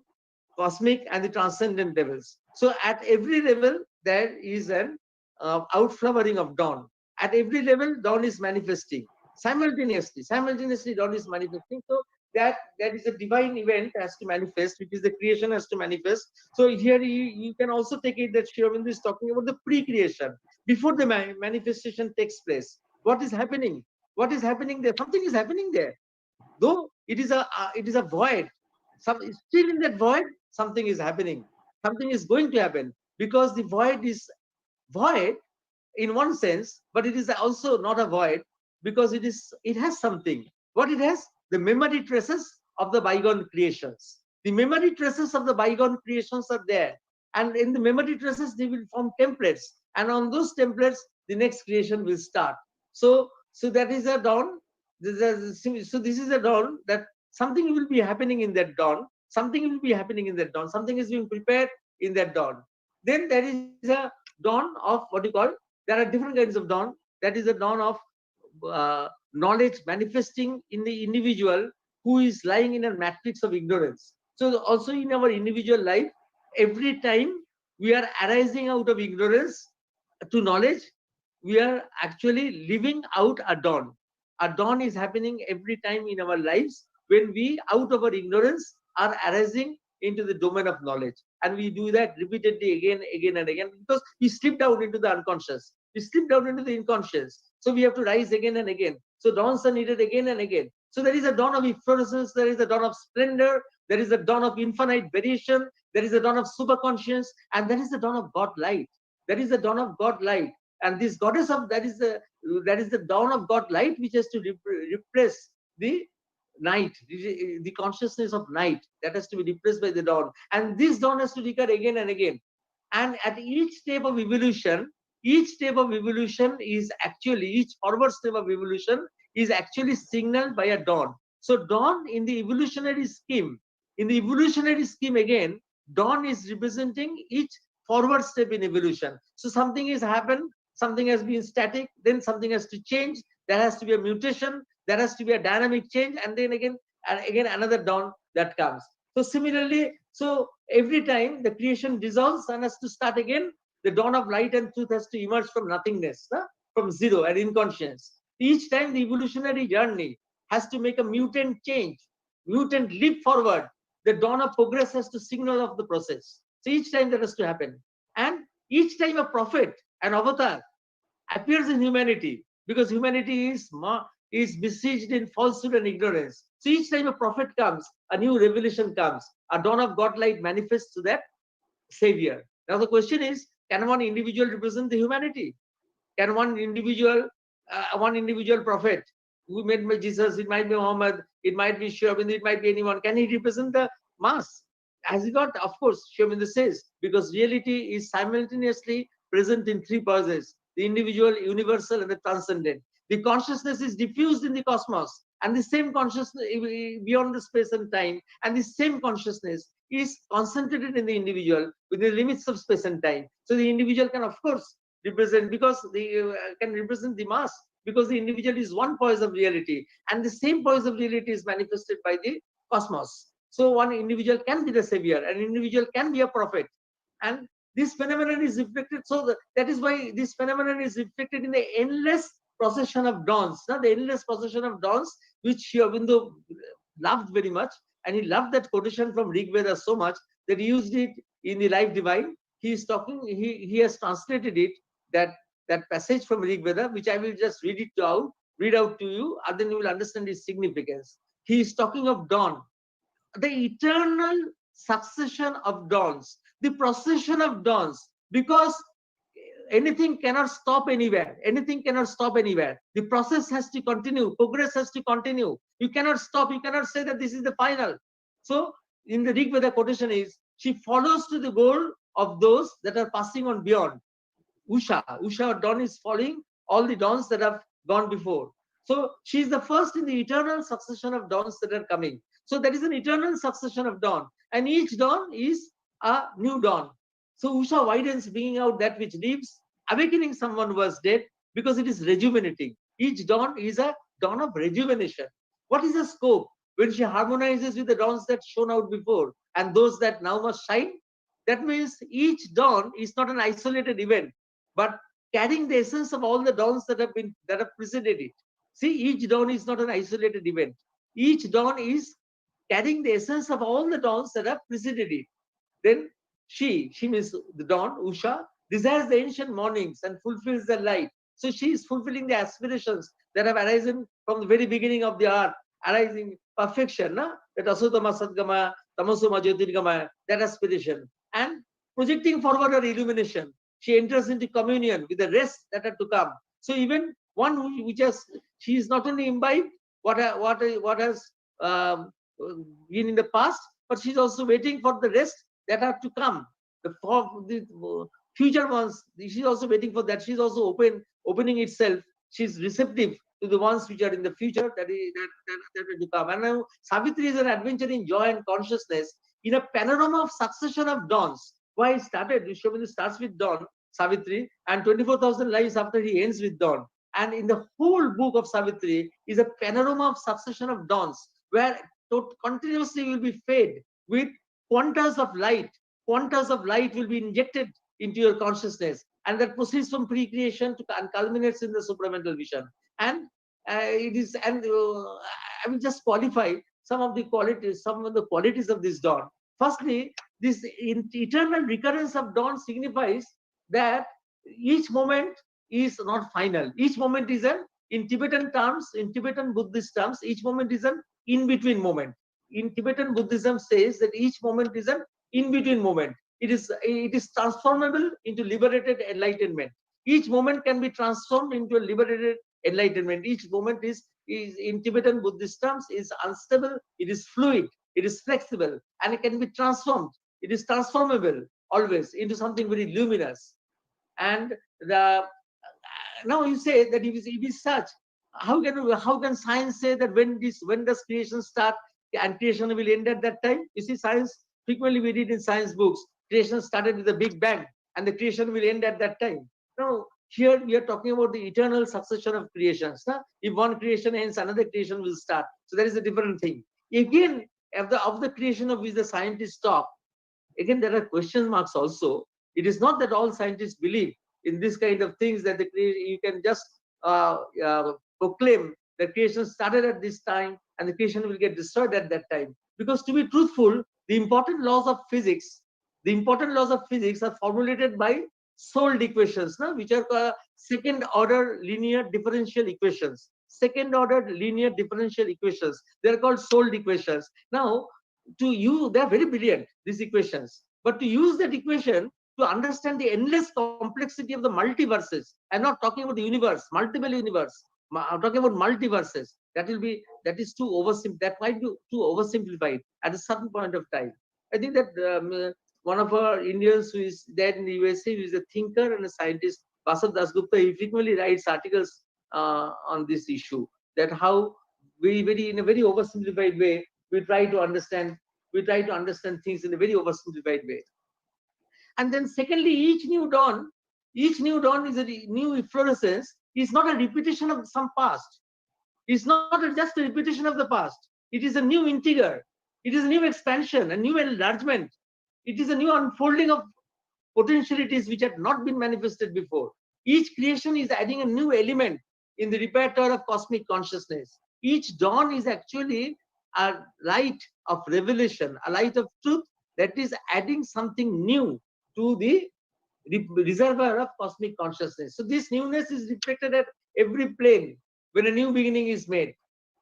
cosmic, and the transcendent levels. So at every level, there is an outflowering of dawn. At every level, dawn is manifesting simultaneously. Simultaneously, dawn is manifesting. So that is a divine event has to manifest, which is the creation has to manifest. So here you can also take it that Sri Aurobindo is talking about the pre-creation, before the manifestation takes place. What is happening? What is happening there? Something is happening there. Though it is a void, still in that void, something is happening. Something is going to happen, because the void is void in one sense, but it is also not a void, because it has something. What it has? The memory traces of the bygone creations. The memory traces of the bygone creations are there, and in the memory traces they will form templates, and on those templates the next creation will start. So that is a dawn. So this is a dawn, that something will be happening in that dawn. Something will be happening in that dawn. Something is being prepared in that dawn. Then there is a dawn of what you call, there are different kinds of dawn. That is the dawn of knowledge manifesting in the individual who is lying in a matrix of ignorance. So also in our individual life, every time we are arising out of ignorance to knowledge, we are actually living out a dawn. A dawn is happening every time in our lives when we, out of our ignorance, are arising into the domain of knowledge. And we do that repeatedly again and again, because we slip down into the unconscious. We slip down into the inconscious. So we have to rise again and again. So dawns are needed again and again. So there is a dawn of efflorescence, there is a dawn of splendor, there is a dawn of infinite variation, there is a dawn of superconscious, and there is the dawn of God light. There is the dawn of God light. And this goddess of that is the dawn of God light, which has to replace the night, the consciousness of night. That has to be replaced by the dawn. And this dawn has to recur again and again. And at each step of evolution is actually, each forward step of evolution is actually signaled by a dawn. So dawn in the evolutionary scheme, again, dawn is representing each forward step in evolution. So something has happened, something has been static, then something has to change, there has to be a mutation, there has to be a dynamic change, and then again another dawn that comes. So similarly, so every time the creation dissolves and has to start again, the dawn of light and truth has to emerge from nothingness, from zero and inconscience. Each time the evolutionary journey has to make a mutant change, mutant leap forward. The dawn of progress has to signal of the process. So each time that has to happen. And each time a prophet, an avatar, appears in humanity, because humanity is besieged in falsehood and ignorance. So each time a prophet comes, a new revelation comes, a dawn of God light manifests to that savior. Now the question is, can one individual represent the humanity? Can one individual prophet who made Jesus, it might be Muhammad, it might be Sri Aurobindo, it might be anyone, can he represent the mass? Has he got? Of course, Sri Aurobindo says, because reality is simultaneously present in three pauses: the individual, universal, and the transcendent. The consciousness is diffused in the cosmos, and the same consciousness beyond the space and time, and the same consciousness is concentrated in the individual within the limits of space and time. So the individual can, of course, represent, because they can represent the mass, because the individual is one poise of reality, and the same poise of reality is manifested by the cosmos. So one individual can be the savior, an individual can be a prophet, and this phenomenon is reflected. So that is why this phenomenon is reflected in the endless procession of dawns, the endless procession of dawns, which Sri Aurobindo loved very much, and he loved that quotation from Rig Veda so much that he used it in the Life Divine. He is talking, he has translated it, that passage from Rig Veda, which I will just read out to you, and then you will understand its significance. He is talking of dawn, the eternal succession of dawns, the procession of dawns, because anything cannot stop anywhere. Anything cannot stop anywhere. The process has to continue. Progress has to continue. You cannot stop. You cannot say that this is the final. So in the Rig Veda quotation is, she follows to the goal of those that are passing on beyond. Usha or dawn is following all the dawns that have gone before. So she is the first in the eternal succession of dawns that are coming. So there is an eternal succession of dawn, and each dawn is a new dawn. So Usha widens, bringing out that which lives, awakening someone who was dead, because it is rejuvenating. Each dawn is a dawn of rejuvenation. What is the scope when she harmonizes with the dawns that shone out before and those that now must shine? That means each dawn is not an isolated event, but carrying the essence of all the dawns that have preceded it. See, each dawn is not an isolated event. Each dawn is carrying the essence of all the dawns that have preceded it. Then she means the dawn, Usha, desires the ancient mornings and fulfills the light. So she is fulfilling the aspirations that have arisen from the very beginning of the earth, arising perfection, that asutama sadgama, tamasoma jyotirgama, that aspiration, and projecting forward her illumination. She enters into communion with the rest that are to come. So even one which has, she is not only imbibed what has been in the past, but she's also waiting for the rest that are to come. The future ones, she's also waiting for that. She's also opening itself. She's receptive to the ones which are in the future that are to come. And now Savitri is an adventure in joy and consciousness in a panorama of succession of dawns. Why it started? Sri Aurobindo starts with dawn, Savitri, and 24,000 lives after he ends with dawn. And in the whole book of Savitri is a panorama of succession of dawns, where continuously will be fed with quantas of light. Quantas of light will be injected into your consciousness, and that proceeds from pre-creation and culminates in the supramental vision. And it is, and I will just qualify some of the qualities of this dawn. Firstly, this eternal recurrence of dawn signifies that each moment is not final. Each moment is in Tibetan terms, in Tibetan Buddhist terms, each moment is an in-between moment. In Tibetan Buddhism says that each moment is an in-between moment. It is transformable into liberated enlightenment. Each moment can be transformed into a liberated enlightenment. Each moment is in Tibetan Buddhist terms is unstable, it is fluid, it is flexible, and it can be transformed. It is transformable always into something very luminous. And now you say that if it is such, how can science say that when does creation start and creation will end at that time? You see, science, frequently we read in science books, creation started with the Big Bang and the creation will end at that time. No, here we are talking about the eternal succession of creations. If one creation ends, another creation will start. So that is a different thing. Again, of the creation of which the scientists talk, again there are question marks also. It is not that all scientists believe in this kind of things, that you can just proclaim that creation started at this time and the creation will get destroyed at that time. Because to be truthful, the important laws of physics are formulated by solved equations, which are second order linear differential equations. Second order linear differential equations. They are called solved equations. Now, to you, they are very brilliant, these equations. But to use that equation to understand the endless complexity of the multiverses, I'm not talking about the universe, multiple universe. I'm talking about multiverses. That is too oversimplified. That might be too oversimplified at a certain point of time. I think that one of our Indians who is there in the USA, who is a thinker and a scientist, Basu Dasgupta, he frequently writes articles on this issue. That how in a very oversimplified way we try to understand things in a very oversimplified way. And then secondly, each new dawn is a new efflorescence, is not a repetition of some past. It's not just a repetition of the past. It is a new integer. It is a new expansion, a new enlargement. It is a new unfolding of potentialities which had not been manifested before. Each creation is adding a new element in the repertoire of cosmic consciousness. Each dawn is actually a light of revelation, a light of truth that is adding something new to the reservoir of cosmic consciousness. So this newness is reflected at every plane when a new beginning is made.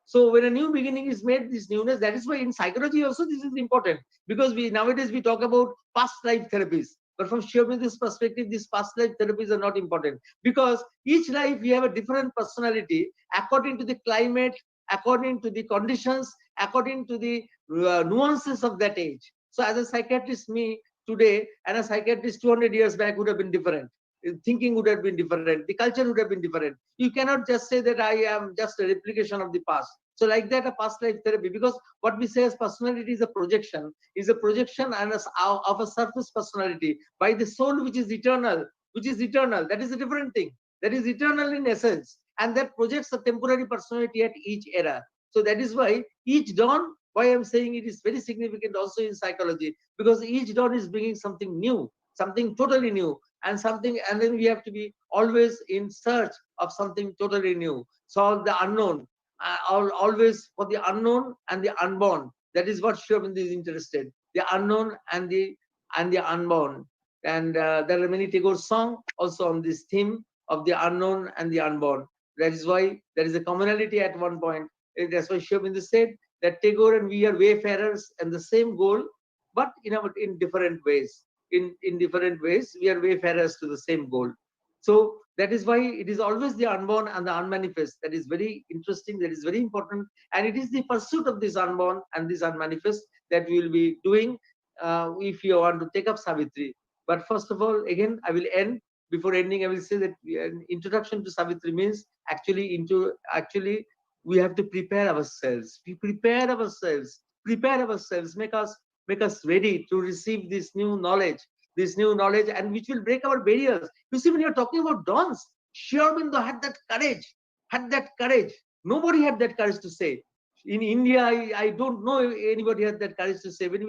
So when a new beginning is made, this newness, that is why in psychology also this is important, because nowadays we talk about past life therapies. But from Sri Aurobindo's perspective, these past life therapies are not important, because each life we have a different personality according to the climate, according to the conditions, according to the nuances of that age. So as a psychiatrist, me today and a psychiatrist 200 years back would have been different. Thinking would have been different. The culture would have been different. You cannot just say that I am just a replication of the past. So like that, a past life therapy, because what we say as personality is a projection and of a surface personality by the soul, which is eternal. That is a different thing. That is eternal in essence, and that projects a temporary personality at each era. So that is why each dawn, why I'm saying it is very significant also in psychology, because each dawn is bringing something new, something totally new, and then we have to be always in search of something totally new. Solve the unknown, always for the unknown and the unborn. That is what Sri Aurobindo is interested. The unknown and the unborn. And there are many Tagore songs also on this theme of the unknown and the unborn. That is why there is a commonality at one point. That's why Sri Aurobindo said that Tagore and we are wayfarers and the same goal, but in different ways. In different ways, we are wayfarers to the same goal. So that is why it is always the unborn and the unmanifest. That is very interesting. That is very important. And it is the pursuit of this unborn and this unmanifest that we will be doing if you want to take up Savitri. But first of all, again, I will end. Before ending, I will say that an introduction to Savitri means actually we have to prepare ourselves. We prepare ourselves, make us ready to receive this new knowledge, and which will break our barriers. You see, when you're talking about dawns, Sri Aurobindo had that courage. Nobody had that courage to say. In India, I don't know if anybody had that courage to say. When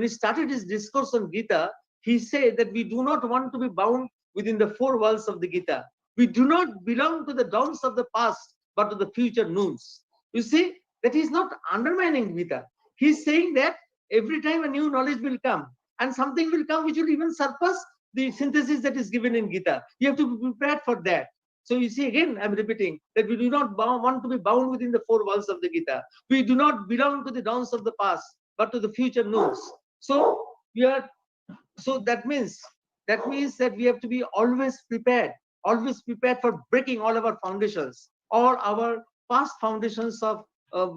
he started his discourse on Gita, he said that we do not want to be bound within the four walls of the Gita. We do not belong to the dawns of the past, but to the future noons. You see, that he's not undermining Gita. He's saying that every time a new knowledge will come, and something will come which will even surpass the synthesis that is given in Gita. You have to be prepared for that. So you see, again, I'm repeating that we do not want to be bound within the four walls of the Gita. We do not belong to the dawns of the past, but to the future noons. So that means that we have to be always prepared for breaking all our foundations, all our past foundations of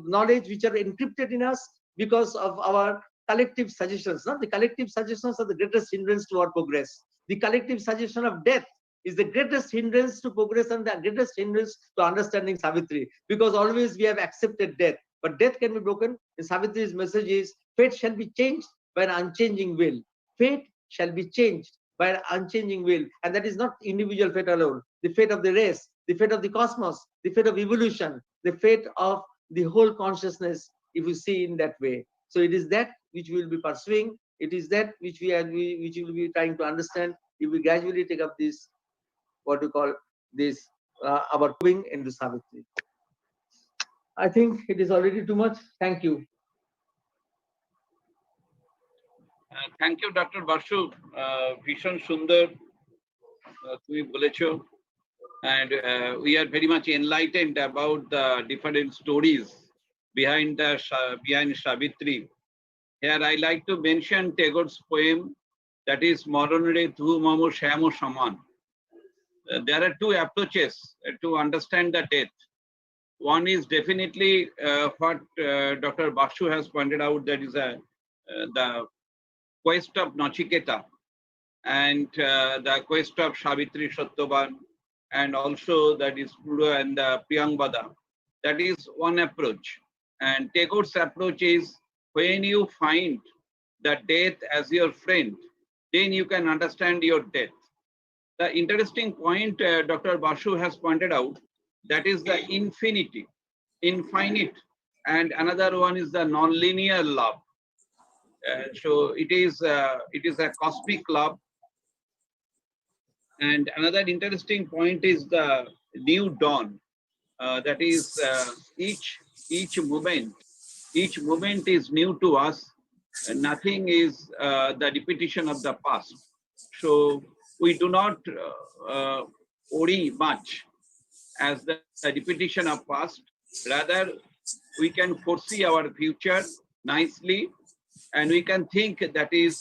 knowledge which are encrypted in us because of our collective suggestions. The collective suggestions are the greatest hindrance to our progress. The collective suggestion of death is the greatest hindrance to progress and the greatest hindrance to understanding Savitri, because always we have accepted death. But death can be broken. And Savitri's message is, fate shall be changed by an unchanging will. Fate shall be changed by an unchanging will. And that is not individual fate alone. The fate of the race, the fate of the cosmos, the fate of evolution, the fate of the whole consciousness, if you see in that way. So it is that which we will be pursuing. It is that which we will be trying to understand if we gradually take up this, what we call this, our moving into Savitri. I think it is already too much. Thank you. Thank you, Dr. Basu. Vishon Sundar, তুমি বলেছো, and we are very much enlightened about the different stories behind Savitri. Here I like to mention Tagore's poem, that is Moronre Tu Mamo Shamo Shaman. There are two approaches to understand the death. One is definitely what Dr. Basu has pointed out, that is the quest of Nachiketa and the quest of Savitri Satyavan, and also that is Pura and the Priyangvada. That is one approach. And Tagore's approach is, when you find the death as your friend, then you can understand your death. The interesting point Dr. Basu has pointed out, that is the infinite, and another one is the non-linear love. So it is a cosmic love. And another interesting point is the new dawn. That is each moment is new to us. Nothing is the repetition of the past. So we do not worry much as the repetition of past. Rather, we can foresee our future nicely, and we can think that is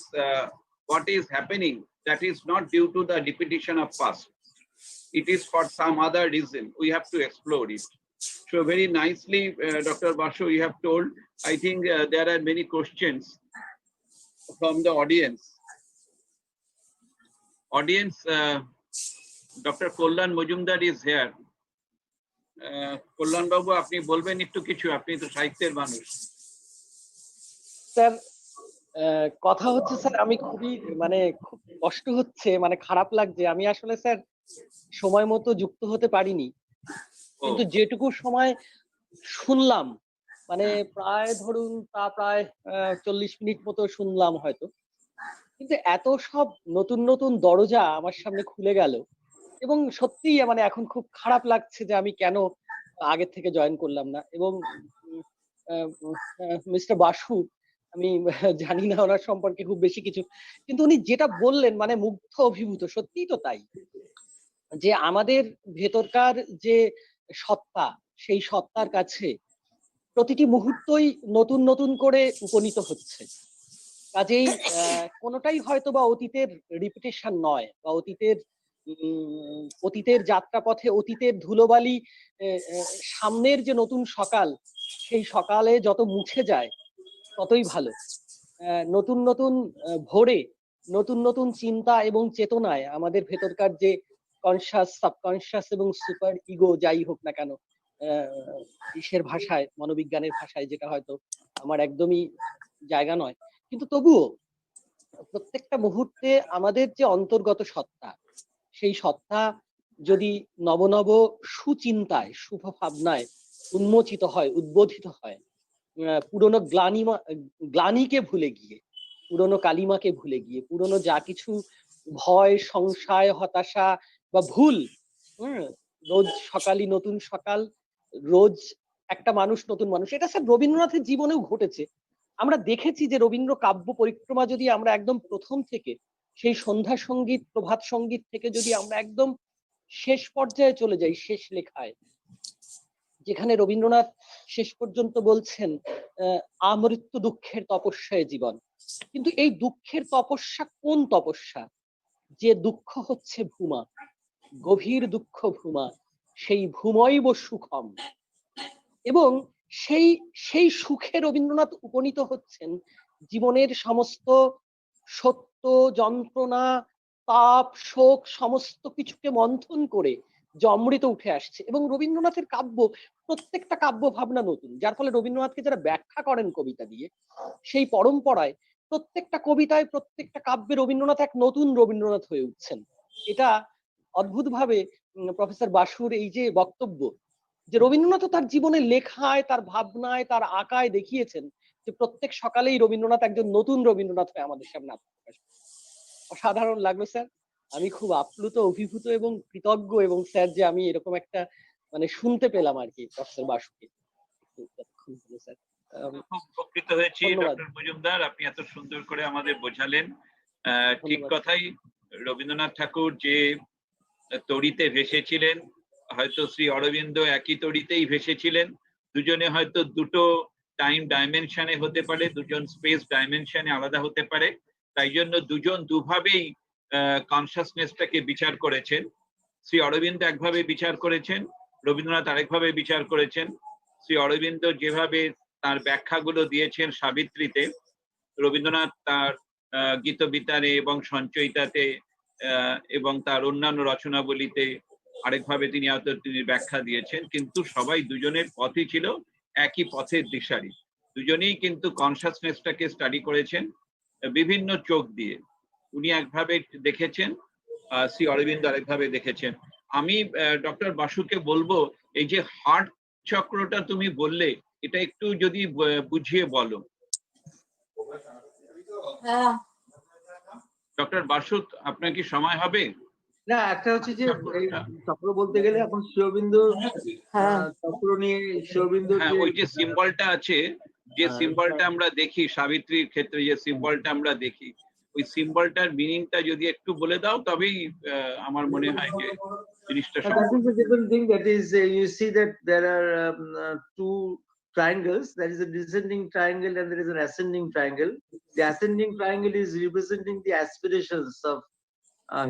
what is happening, that is not due to the repetition of past. It is for some other reason. We have to explore it. So very nicely, Dr. Basu, you have told. I think there are many questions from the audience. Dr. Kollan Mujumdar is here. Kollan Babu, আপনি বলবেন একটু কিছু, আপনি তো সাহিত্যের মানুষ। Sir, কথা হচ্ছে স্যার, আমি খুব কষ্ট হচ্ছে, খারাপ লাগছে। আমি আসলে স্যার সময় মতো যুক্ত হতে পারিনি, কিন্তু যেটুকু সময় শুনলাম, প্রায় ধরুন প্রায় 40 মিনিট মতো শুনলাম হয়তো, কিন্তু এত সব নতুন নতুন দরজা আমার সামনে খুলে গেল, এবং সত্যি এখন খুব খারাপ লাগছে যে আমি কেন আগে থেকে জয়েন করলাম না। এবং মিস্টার বাসু, আমি জানি না ওনার সম্পর্কে খুব বেশি কিছু, কিন্তু উনি যেটা বললেন মুগ্ধ অভিভূত, সত্যিই তো তাই, যে আমাদের ভেতরকার যে সত্তা, সেই সত্তার কাছে প্রতিটি মুহূর্তই নতুন নতুন করে উপনীত হচ্ছে। কাজেই কোনোটাই হয়তো বা অতীতের রিপিটেশন নয়, বা অতীতের যাত্রাপথে অতীতের ধুলোবালি, সামনের যে নতুন সকাল, সেই সকালে যত মুছে যায় ততই ভালো। নতুন নতুন ভোরে নতুন নতুন চিন্তা এবং চেতনায় আমাদের ভেতরকার যে কনসাস, সাবকনসাস এবং সুপার ইগো, যাই হোক না কেন, ইসের ভাষায়, মনোবিজ্ঞানের ভাষায়, যেটা হয়তো আমার একদমই জায়গা নয়, কিন্তু তবুও প্রত্যেকটা মুহূর্তে আমাদের যে অন্তর্গত সত্তা, সেই সত্তা যদি নবনব সুচিন্তায়, শুভ ভাবনায় উন্মোচিত হয়, উদ্বোধিত হয়, পুরনো গ্লানিকে ভুলে গিয়ে, পুরনো কালিমাকে ভুলে গিয়ে, পুরনো যা কিছু ভয়, সংশয়, হতাশা বা ভুল, রোজ সকালই নতুন সকাল, রোজ একটা মানুষ নতুন মানুষ, এটা স্যার রবীন্দ্রনাথের জীবনেও ঘটেছে। আমরা দেখেছি যে রবীন্দ্র কাব্য পরিক্রমা যদি আমরা একদম প্রথম থেকে সেই সন্ধ্যা সঙ্গীত প্রভাত সঙ্গীত থেকে যদি আমরা একদম শেষ পর্যায়ে চলে যাই, শেষ লেখায়, যেখানে রবীন্দ্রনাথ শেষ পর্যন্ত বলছেন আমৃত্যু দুঃখের তপস্যায় জীবন। কিন্তু এই দুঃখের তপস্যা কোন তপস্যা? যে দুঃখ হচ্ছে ভূমা, গভীর দুঃখ ভূমা, সেই ভূমৈব সুখম। এবং সেই সুখে রবীন্দ্রনাথ উপনীত হচ্ছেন জীবনের সমস্ত সত্য, যন্ত্রণা, তাপ, শোক সমস্ত কিছুকে মন্থন করে যে অমৃত উঠে আসছে। এবং রবীন্দ্রনাথের কাব্য, প্রত্যেকটা কাব্য ভাবনা নতুন, যার ফলে রবীন্দ্রনাথকে যারা ব্যাখ্যা করেন কবিতা দিয়ে, সেই পরম্পরায় প্রত্যেকটা কবিতায়, প্রত্যেকটা কাব্যে রবীন্দ্রনাথ এক নতুন রবীন্দ্রনাথ হয়ে উঠছেন। এটা অদ্ভুতভাবে প্রফেসর বাসুর এই যে বক্তব্য, যে রবীন্দ্রনাথ তার জীবনে লেখায়, তার ভাবনায়, তার আঁকায় দেখিয়েছেন যে প্রত্যেক সকালেই রবীন্দ্রনাথ একজন নতুন রবীন্দ্রনাথ হয়ে আমাদের সামনে আত্মপ্রকাশ করেন। অসাধারণ লাগলো স্যার, আমি খুব আপ্লুত, অভিভূত এবং কৃতজ্ঞ, এবং স্যার যে আমি এরকম একটা মানে শুনতে পেলাম আর কি প্রফেসর বাসুকে। স্যার খুব উপকৃত হয়েছি ডক্টর মজুমদার, আপনি এত সুন্দর করে আমাদের বোঝালেন। ঠিক কথাই, রবীন্দ্রনাথ ঠাকুর যে তড়িতে ভেসেছিলেন, হয়তো শ্রী অরবিন্দ একই তড়িতেই ভেসেছিলেন। দুজনে হয়তো দুটো টাইম ডাইমেনশনে হতে পারে, দুজন স্পেস ডাইমেনশনে আলাদা হতে পারে, তাই জন্য দুজন দুভাবেই কনসাসনেসটাকে বিচার করেছেন। শ্রী অরবিন্দ একভাবে বিচার করেছেন, রবীন্দ্রনাথ আরেকভাবে বিচার করেছেন। শ্রী অরবিন্দ যেভাবে তার ব্যাখ্যাগুলো দিয়েছেন সাবিত্রীতে, রবীন্দ্রনাথ তার গীতবিতানে এবং সঞ্চয়িতাতে এবং তার অন্যান্য রচনাবলিতে আরেকভাবে তিনি ব্যাখ্যা দিয়েছেন। কিন্তু সবাই দুজনের পথই ছিল একই পথের দিশারি। দুজনেই কিন্তু কনসাসনেসটাকে স্টাডি করেছেন বিভিন্ন চোখ দিয়ে। উনি একভাবে দেখেছেন, শ্রী অরবিন্দ আরেকভাবে দেখেছেন। আমি ডক্টর বাসুকে বলবো, এই যে হার্ট চক্রটা তুমি বললে, এটা একটু যদি বুঝিয়ে বলো। ডক্টর বাসু, আপনার কি সময় হবে? না, একটা হচ্ছে যে চক্র বলতে গেলে এখন শিববিন্দু চক্র নিয়ে শিববিন্দু, ওই যে সিম্বলটা আছে, যে সিম্বলটা আমরা দেখি সাবিত্রীর ক্ষেত্রে, যে সিম্বলটা আমরা দেখি, ওই সিম্বলটার মিনিংটা যদি একটু বলে দাও, তবেই আমার মনে হয় যে জিনিসটা that is a different thing. That is, you see that there are two triangles. There is a descending triangle and there is an ascending triangle. The ascending triangle is representing the aspirations of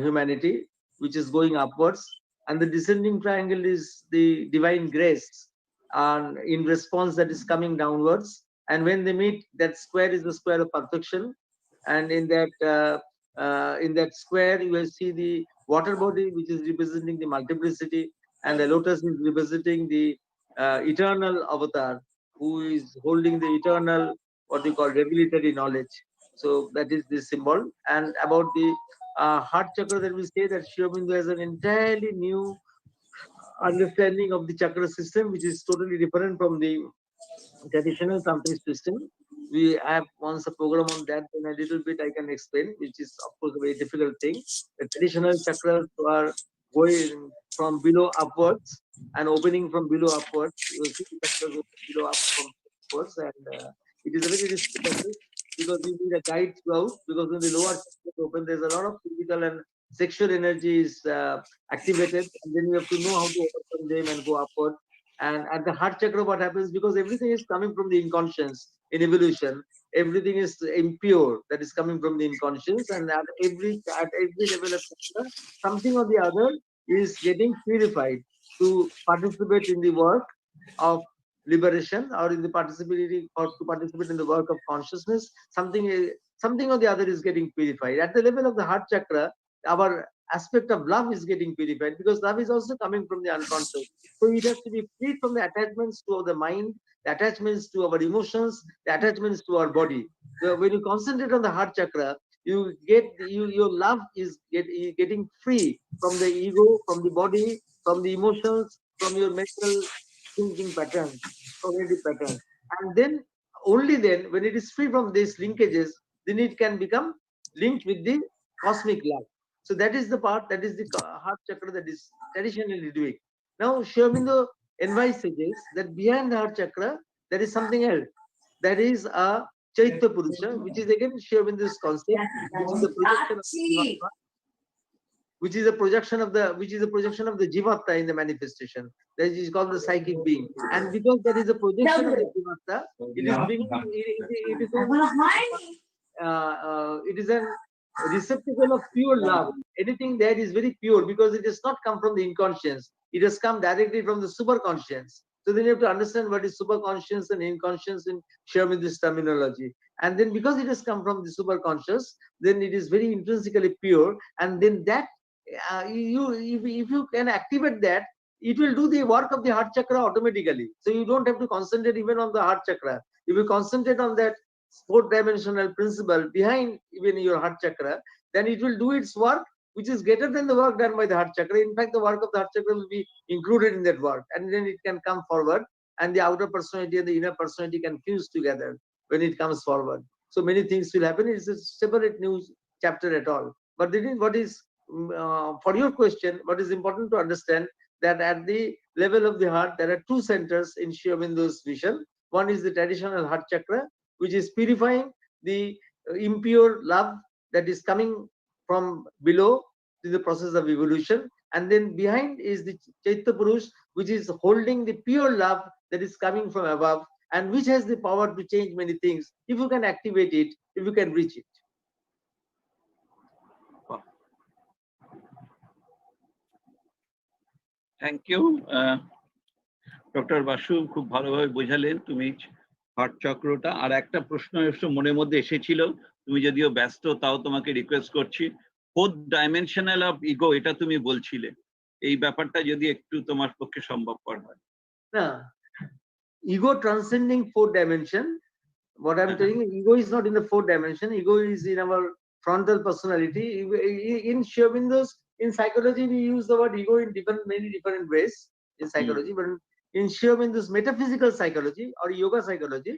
humanity, which is going upwards, and the descending triangle is the divine grace, and in response that is coming downwards. And when they meet, that square is the square of perfection. And in that square, you will see the water body, which is representing the multiplicity, and the lotus is representing the eternal avatar, who is holding the eternal, what we call revelatory knowledge. So that is the symbol. And about the heart chakra, that we say that Shiva Bindu has an entirely new understanding of the chakra system, which is totally different from the traditional Tantric system. We have once a program on that, and a little bit I can explain, which is of course a very difficult thing. The traditional chakras are going from below upwards and opening from below upwards. You see the chakras open below upwards, and it is a very risky process because you need a guide throughout. Because when the lower chakras open, there's a lot of physical and sexual energy is activated, and then you have to know how to overcome them and go upward. And at the heart chakra, what happens, because everything is coming from the inconscious in evolution, everything is impure that is coming from the inconscious, and at every level of chakra, something or the other is getting purified to participate in the work of liberation, or in the to participate in the work of consciousness. Something or the other is getting purified. At the level of the heart chakra, our aspect of love is getting purified, because love is also coming from the unconscious. So it has to be freed from the attachments to the mind, the attachments to our emotions, the attachments to our body. So when you concentrate on the heart chakra, your love is getting free from the ego, from the body, from the emotions, from your mental thinking patterns, cognitive patterns. And then, only then, when it is free from these linkages, then it can become linked with the cosmic love. So that is the part, that is the heart chakra that is traditionally doing. Now, Sri Aurobindo advises that behind the heart chakra, there is something else. There is a Chaitya Purusha, which is again Sri Aurobindo's concept, which is the projection of Jivatma, which is a projection of the Jivatma in the manifestation. That is called the psychic being. And because that is a projection of the Jivatma, it is a receptacle of pure love. Anything that is very pure, because it has not come from the inconscious. It has come directly from the superconscious. So then you have to understand what is superconscious and inconscious in Sri Aurobindo's terminology. And then because it has come from the superconscious, then it is very intrinsically pure. And then that, if you can activate that, it will do the work of the heart chakra automatically. So you don't have to concentrate even on the heart chakra. If you concentrate on that fourth dimensional principle behind even your heart chakra, then it will do its work, which is greater than the work done by the heart chakra. In fact, the work of the heart chakra will be included in that work, and then it can come forward, and the outer personality and the inner personality can fuse together when it comes forward. So many things will happen. It's a separate new chapter at all. But then what is, for your question, what is important to understand, that at the level of the heart, there are two centers in Sri Aurobindo's vision. One is the traditional heart chakra, which is purifying the impure love that is coming from below to the process of evolution. And then behind is the Chaitya Purush, which is holding the pure love that is coming from above, and which has the power to change many things if you can activate it, if you can reach it. Thank you doctor Basu, খুব ভালোভাবে বোঝালেন তুমি heart চক্রটা। আর একটা প্রশ্ন মনের মধ্যে এসেছিল, তুমি যদিও ব্যস্ত তাও তোমাকে রিকোয়েস্ট করছি, ফোর্থ ডাইমেনশনাল অফ ইগো, এটা তুমি বলছিলে, এই ব্যাপারটা যদি একটু তোমার পক্ষে সম্ভবপর হয়। না, ego transcending fourth dimension. What I'm telling you, ego is not in the fourth dimension. Ego is in our frontal personality. In Sri Aurobindo's, in psychology, we use the word ego in many different ways in psychology. But in Sri Aurobindo's metaphysical psychology or yoga psychology,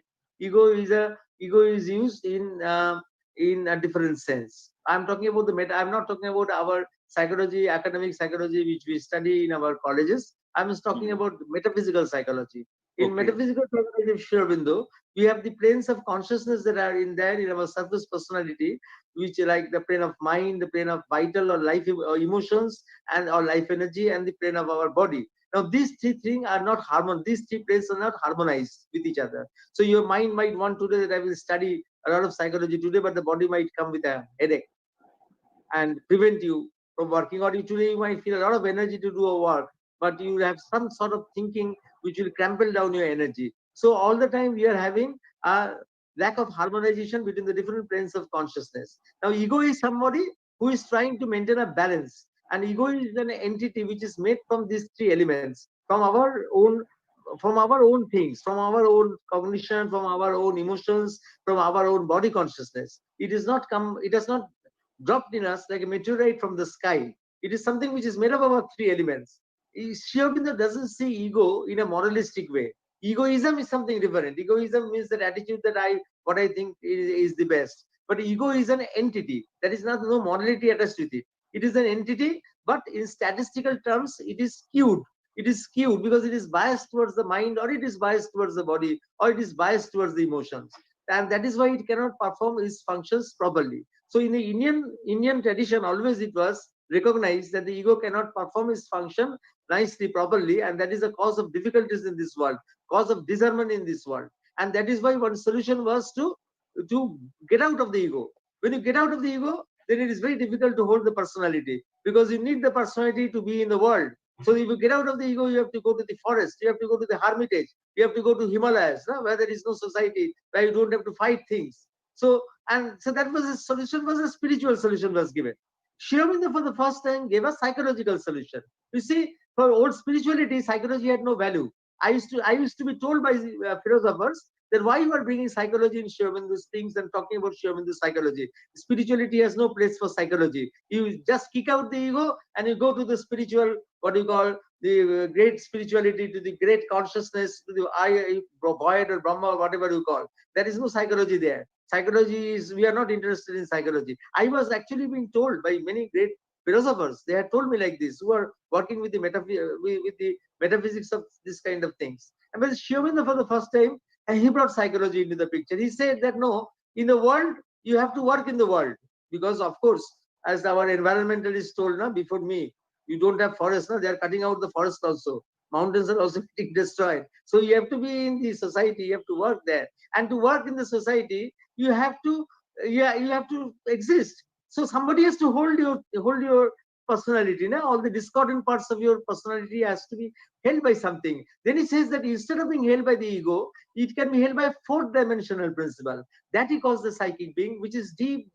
ego is used in a different sense. I'm talking about the meta. I'm not talking about our psychology, academic psychology, which we study in our colleges. I'm just talking about metaphysical psychology. In metaphysical psychology of Sri Aurobindo, we have the planes of consciousness that are in there in our surface personality, which are like the plane of mind, the plane of vital or life or emotions, and or life energy, and the plane of our body. Now, these three things are not harmonious. These three planes are not harmonized with each other. So your mind might want today that I will study a lot of psychology today, but the body might come with a headache and prevent you from working. Or today you might feel a lot of energy to do a work, but you have some sort of thinking which will crumple down your energy. So all the time we are having a lack of harmonization between the different planes of consciousness. Now, ego is somebody who is trying to maintain a balance, and ego is an entity which is made from these three elements, from our own things, from our own cognition, from our own emotions, from our own body consciousness. It has not dropped in us like a meteorite from the sky. It is something which is made up of our three elements. Sri Aurobindo doesn't see ego in a moralistic way. Egoism is something different. Egoism means that attitude that what I think is the best. But ego is an entity. There is no morality attached with it. It is an entity, but in statistical terms, it is skewed. It is skewed because it is biased towards the mind, or it is biased towards the body, or it is biased towards the emotions. And that is why it cannot perform its functions properly. So in the Indian tradition, always it was recognized that the ego cannot perform its function nicely, properly, and that is a cause of difficulties in this world, cause of disharmony in this world. And that is why one solution was to get out of the ego. When you get out of the ego, then it is very difficult to hold the personality, because you need the personality to be in the world. So if you get out of the ego, you have to go to the forest, you have to go to the hermitage, you have to go to Himalayas, where there is no society, where you don't have to fight things. So that was a solution, was a spiritual solution was given. Sri Aurobindo for the first time gave a psychological solution. You see, for old spirituality, psychology had no value. I used to be told by philosophers that why you are bringing psychology in Sri Aurobindo's things and talking about Sri Aurobindo's psychology. Spirituality has no place for psychology. You just kick out the ego and you go to the spiritual, what you call the great spirituality, to the great consciousness, to the I, void or Brahma, or whatever you call. There is no psychology there. Psychology is, we are not interested in psychology. I was actually being told by many great philosophers, they had told me like this, who are working with the metaphysics of this kind of things. And when Sri Aurobindo for the first time And he brought psychology into the picture. He said that no, in the world, you have to work in the world. Because of course, as our environmentalists told now before me, you don't have forests, no? They are cutting out the forest also. Mountains are also getting destroyed. So you have to be in the society, you have to work there. And to work in the society, you have to you have to exist. So somebody has to hold your personality. Now all the discordant parts of your personality has to be held by something. Then he says that instead of being held by the ego, it can be held by a fourth dimensional principle that he calls the psychic being, which is deep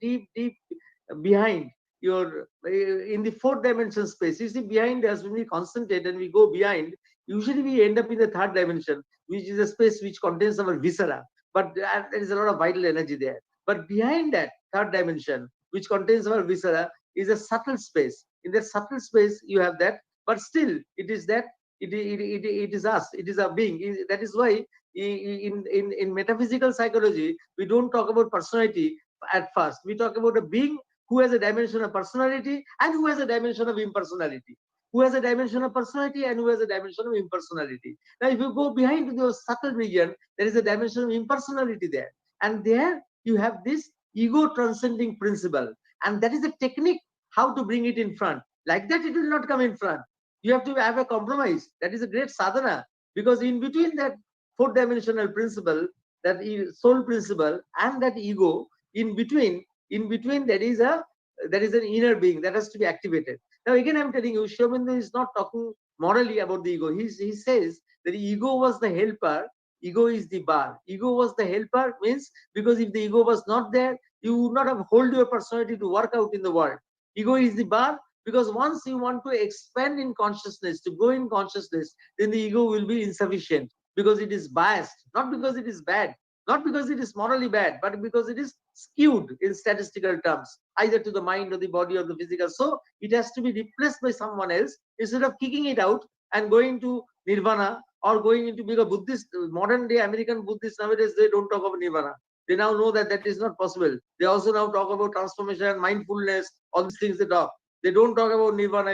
behind your in the fourth dimension space. You see, behind us, when we concentrate and we go behind, usually we end up in the third dimension, which is a space which contains our viscera. But there is a lot of vital energy there. But behind that third dimension, which contains our viscera, is a subtle space. In that subtle space, you have that, but still, it is that it is us. It is our being. That is why in metaphysical psychology, we don't talk about personality at first. We talk about a being who has a dimension of personality and who has a dimension of impersonality. Who has a dimension of personality and who has a dimension of impersonality. Now, if you go behind the subtle region, there is a dimension of impersonality there. And there you have this ego transcending principle. And that is a technique how to bring it in front. Like that, it will not come in front. You have to have a compromise. That is a great sadhana. Because in between that fourth dimensional principle, that soul principle, and that ego, in between there is an inner being that has to be activated. Now again, I'm telling you, Sri Aurobindo is not talking morally about the ego. He says that the ego was the helper, ego is the bar. Ego was the helper means because if the ego was not there, you would not have hold your personality to work out in the world. Ego is the bar because once you want to expand in consciousness, to grow in consciousness, then the ego will be insufficient because it is biased, not because it is bad, not because it is morally bad, but because it is skewed in statistical terms, either to the mind or the body or the physical. So it has to be replaced by someone else instead of kicking it out and going to nirvana or going into being a Buddhist. Modern day American Buddhists nowadays, they don't talk about nirvana. They now know that that is not possible. They also now talk about transformation, mindfulness, all these things they talk. They don't talk about nirvana.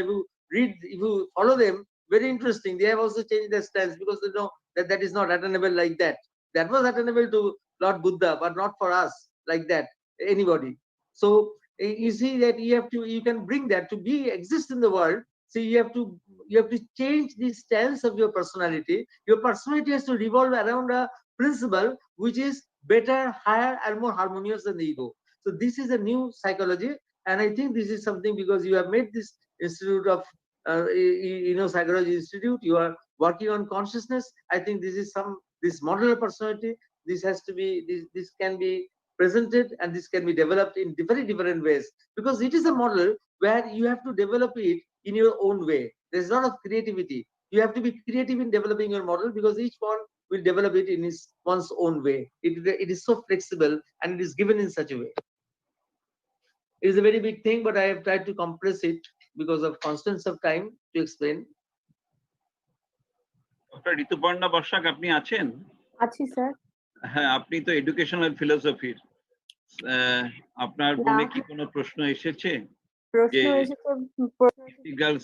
If you follow them, very interesting. They have also changed their stance because they know that that is not attainable like that. That was attainable to Lord Buddha, but not for us like that, anybody. So you see that you can bring that to exist in the world. So you have to change the stance of your personality. Your personality has to revolve around a principle which is better, higher, and more harmonious than the ego. So this is a new psychology, and I think this is something because you have made this institute of psychology institute. You are working on consciousness. I think this is this modular personality. This has to be this can be presented and this can be developed in very different ways because it is a model where you have to develop it in your own way. There's a lot of creativity. You have to be creative in developing your model because each one will develop it in one's own way. It is so flexible and it is given in such a way. It is a very big thing, but I have tried to compress it because of constraints of time to explain. Doctor Rituparna বর্ষাক আপনি আছেন? আছি sir. হ্যাঁ, আপনি তো educational ফিলোসফির, আপনার মনে কি কোনো প্রশ্ন এসেছে? প্রশ্ন এসেছে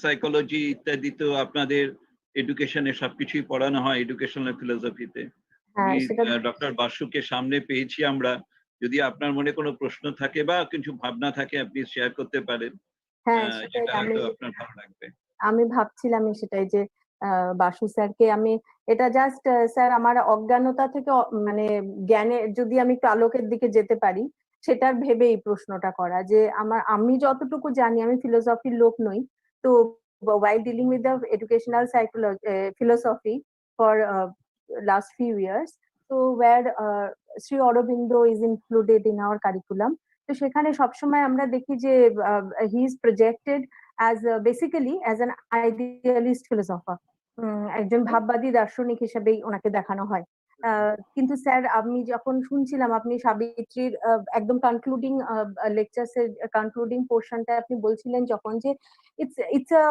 সাইকোলজি ইত্যাদি তো আপনাদের এডুকেশনে সবকিছুই পড়ানো হয় এডুকেশনাল ফিলোসফিতে। ডক্টর বাসুকে সামনে পেয়েছি আমরা। যদি আপনার মনে কোনো প্রশ্ন থাকে বা কিছু ভাবনা থাকে আপনি শেয়ার করতে পারেন। হ্যাঁ, সেটা হয়তো আপনার ভালো লাগবে। আমি ভাবছিলাম সেটাই যে বাসু স্যারকে আমি এটা জাস্ট স্যার আমার অজ্ঞানতা থেকে মানে জ্ঞানে যদি আমি একটু আলোকের দিকে যেতে পারি সেটার ভেবেই প্রশ্নটা করা যে আমি যতটুকু জানি আমি ফিলোসফির লোক নই তো while dealing with the educational psychology philosophy for last few years so where Sri Aurobindo is included in our curriculum তো সেখানে সবসময় আমরা দেখি যে he is projected as basically as an idealist philosopher একজন ভাববাদী দার্শনিক হিসেবেই ওনাকে দেখানো হয় কিন্তু স্যার আমি যখন শুনছিলাম আপনি সাবিত্রীর একদম কনক্লুডিং লেকচারস এর কনক্লুডিং পোরশনটা আপনি বলছিলেন যখন যে it's a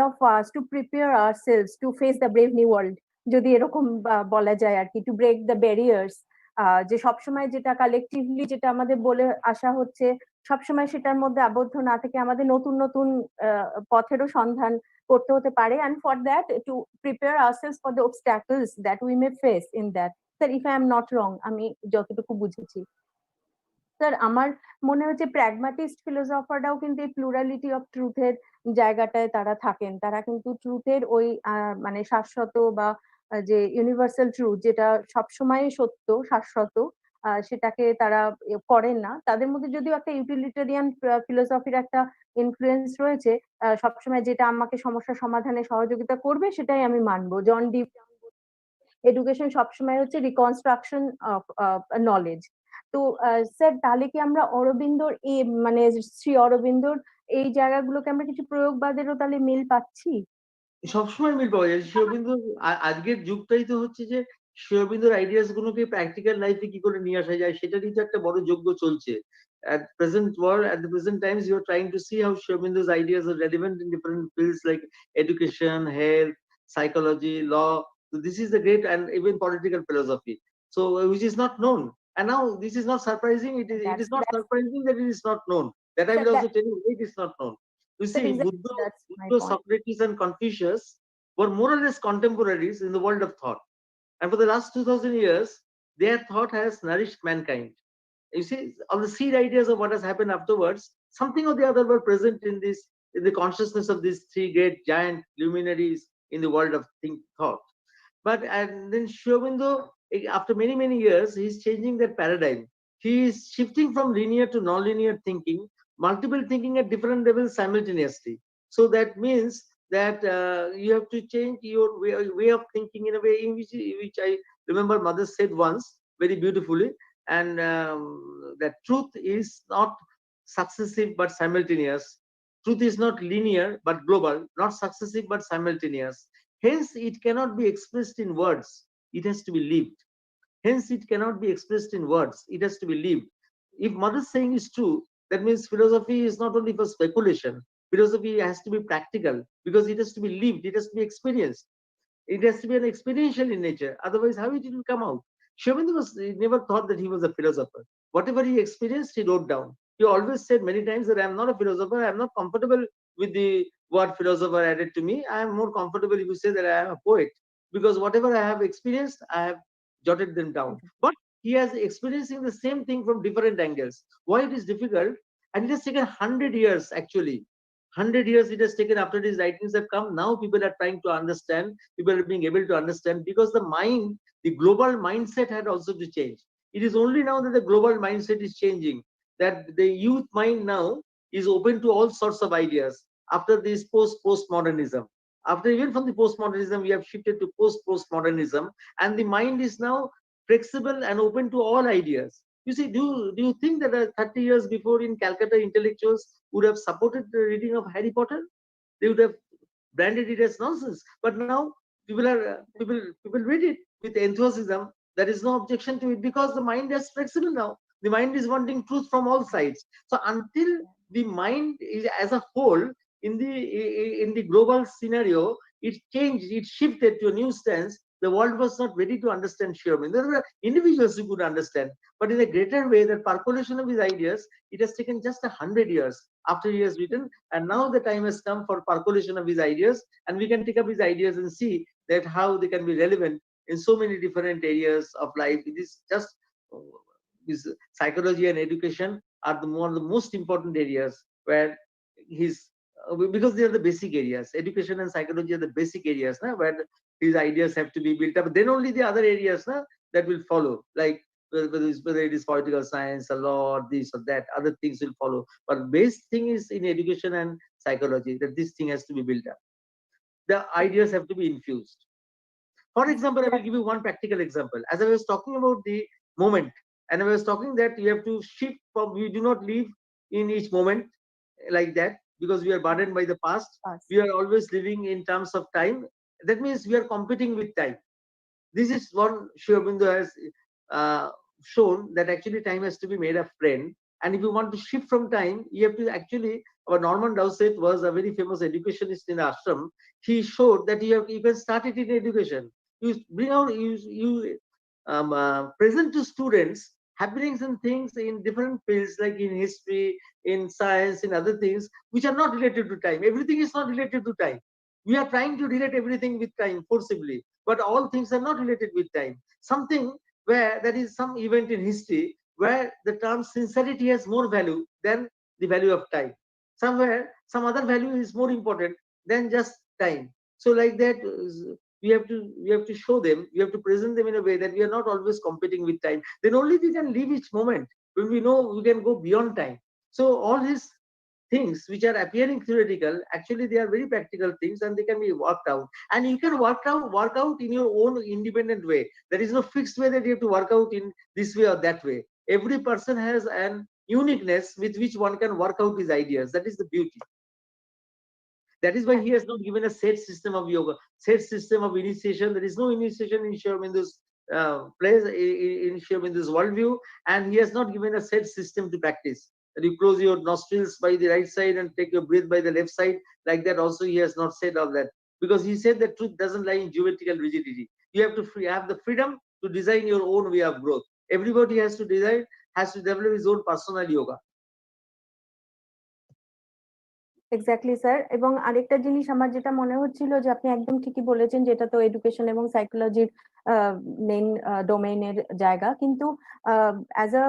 of us to prepare ourselves to face the brave new world যদি এরকম বলা যায় আর কি to break the barriers যে সবসময় যেটা কালেকটিভলি যেটা আমাদের বলে আসা হচ্ছে সবসময় সেটার মধ্যে আবদ্ধ না থেকে আমাদের নতুন নতুন পথেরও সন্ধান করতে হতে পারে, and for that to prepare ourselves for the obstacles that we may face in that. Sir, if I am not wrong, আমি যতটুকু বুঝেছি স্যার, আমার মনে হচ্ছে প্র্যাগমাটিস্ট ফিলোসফাররাও কিন্তু এই প্লুরালিটি অফ ট্রুথের জায়গাটায় তারা থাকেন। তারা কিন্তু ট্রুথের ওই মানে শাশ্বত বা যে ইউনিভার্সাল ট্রুথ যেটা সবসময় সত্য শাশ্বত সেটাকে তারা করেন না। তাদের মধ্যে যদিও একটা ইউটিলিটেরিয়ান ফিলোসফির একটা ইনফ্লুয়েন্স রয়েছে, সবসময় যেটা আমাকে সমস্যা সমাধানে সহযোগিতা করবে সেটাই আমি মানবো। জন ডি এডুকেশন সবসময় হচ্ছে রিকনস্ট্রাকশন অফ নলেজ। তো স্যার, তাহলে কি আমরা অরবিন্দর এই মানে শ্রী অরবিন্দর এই জায়গাগুলোকে আমরা কিছু প্রয়োগবাদেরও তাহলে মিল পাচ্ছি? সবসময় মিল পাওয়া যায়। শ্রী অরবিন্দ আজকের যুগটাই তো হচ্ছে যে শ্রী অরবিন্দর আইডিয়াস গুলোকে প্র্যাকটিক্যাল লাইফে কি করে নিয়ে আসা যায় সেটারই তো একটা বড় যজ্ঞ চলছে। At present world, at the present times, you are trying to see how Sri Aurobindo's ideas are relevant in different fields like education, health, psychology, law. So this is the great, and even political philosophy. So which is not known. And now this is not surprising. It is not surprising that it is not known. That I will also tell you, it is not known. You see, Buddha, Socrates, and Confucius were more or less contemporaries in the world of thought. And for the last 2000 years, their thought has nourished mankind. You see, all the seed ideas of what has happened afterwards, something or the other were present in the consciousness of these three great giant luminaries in the world of thought. But and then Sri Aurobindo, after many, many years, he's changing that paradigm. He is shifting from linear to non-linear thinking, multiple thinking at different levels simultaneously. So that means that you have to change your way of thinking in a way in which I remember mother said once very beautifully, and that truth is not successive but simultaneous. Truth is not linear but global, not successive but simultaneous. Hence, it cannot be expressed in words. It has to be lived. Hence, it cannot be expressed in words. It has to be lived. If mother's saying is true, that means philosophy is not only for speculation. Philosophy has to be practical because it has to be lived. It has to be experienced. It has to be an experiential in nature. Otherwise, how it will come out? Sri Aurobindo never thought that he was a philosopher. Whatever he experienced, he wrote down. He always said many times that I am not a philosopher. I am not comfortable with the word philosopher added to me. I am more comfortable if you say that I am a poet, because whatever I have experienced, I have jotted them down. But he has experiencing the same thing from different angles. Why it is difficult? And it has taken 100 years actually. 100 years it has taken after these writings have come. Now people are trying to understand. People are being able to understand because the mind, the global mindset had also to change. It is only now that the global mindset is changing, that the youth mind now is open to all sorts of ideas after this postmodernism. After even from the postmodernism, we have shifted to postmodernism, and the mind is now flexible and open to all ideas. You see, do you think that 30 years before in Calcutta, intellectuals would have supported the reading of Harry Potter? They would have branded it as nonsense. But now people read it with enthusiasm. There is no objection to it because the mind is flexible now. The mind is wanting truth from all sides. So until the mind is as a whole in the global scenario, it changed, it shifted to a new stance. The world was not ready to understand Sri Aurobindo. There were individuals who could understand, but in a greater way, that percolation of his ideas, it has taken just 100 years after he has written, and now the time has come for percolation of his ideas, and we can take up his ideas and see that how they can be relevant in so many different areas of life. It is just his psychology and education are one of the most important areas where his because they are the basic areas. Education and psychology are the basic areas where his ideas have to be built up. Then only the other areas that will follow, like whether it is political science, or law, or this or that, other things will follow. But base thing is in education and psychology, that this thing has to be built up. The ideas have to be infused. For example, I will give you one practical example. As I was talking about the moment, and I was talking that you have to shift from, you do not live in each moment like that, because we are burdened by the past. We are always living in terms of time. That means we are competing with time. This is what Sri Aurobindo has shown, that actually time has to be made a friend. And if you want to shift from time, you have to actually, our Norman Dowsett was a very famous educationist in the ashram. He showed that you can start it in education. You bring out, you present to students happenings and things in different fields, like in history, in science, in other things which are not related to time. Everything is not related to time. We are trying to relate everything with time forcibly, but all things are not related with time. Something where there is some event in history where the term sincerity has more value than the value of time. Somewhere, some other value is more important than just time. So like that, we have to show them, we have to present them in a way that we are not always competing with time. Then only we can live each moment when we know we can go beyond time. So all these things which are appearing theoretical, actually they are very practical things, and they can be worked out, and you can work out in your own independent way. There is no fixed way that you have to work out in this way or that way. Every person has an uniqueness with which one can work out his ideas. That is the beauty. That is why he has not given a set system of yoga, set system of initiation. There is no initiation in Sri Aurobindo's place, in Sri Aurobindo's worldview, and he has not given a set system to practice. That you close your nostrils by the right side and take your breath by the left side. Like that also he has not said all that, because he said that truth doesn't lie in geometrical rigidity. You have to have the freedom to design your own way of growth. Everybody has to develop his own personal yoga. Exactly sir. এবং আরেকটা জিনিস আমার যেটা মনে হচ্ছিল যে আপনি একদম ঠিকই বলেছেন, যেটা তো এডুকেশন এবং সাইকোলজির মেইন ডোমেইনের জায়গা, কিন্তু অ্যাজ আ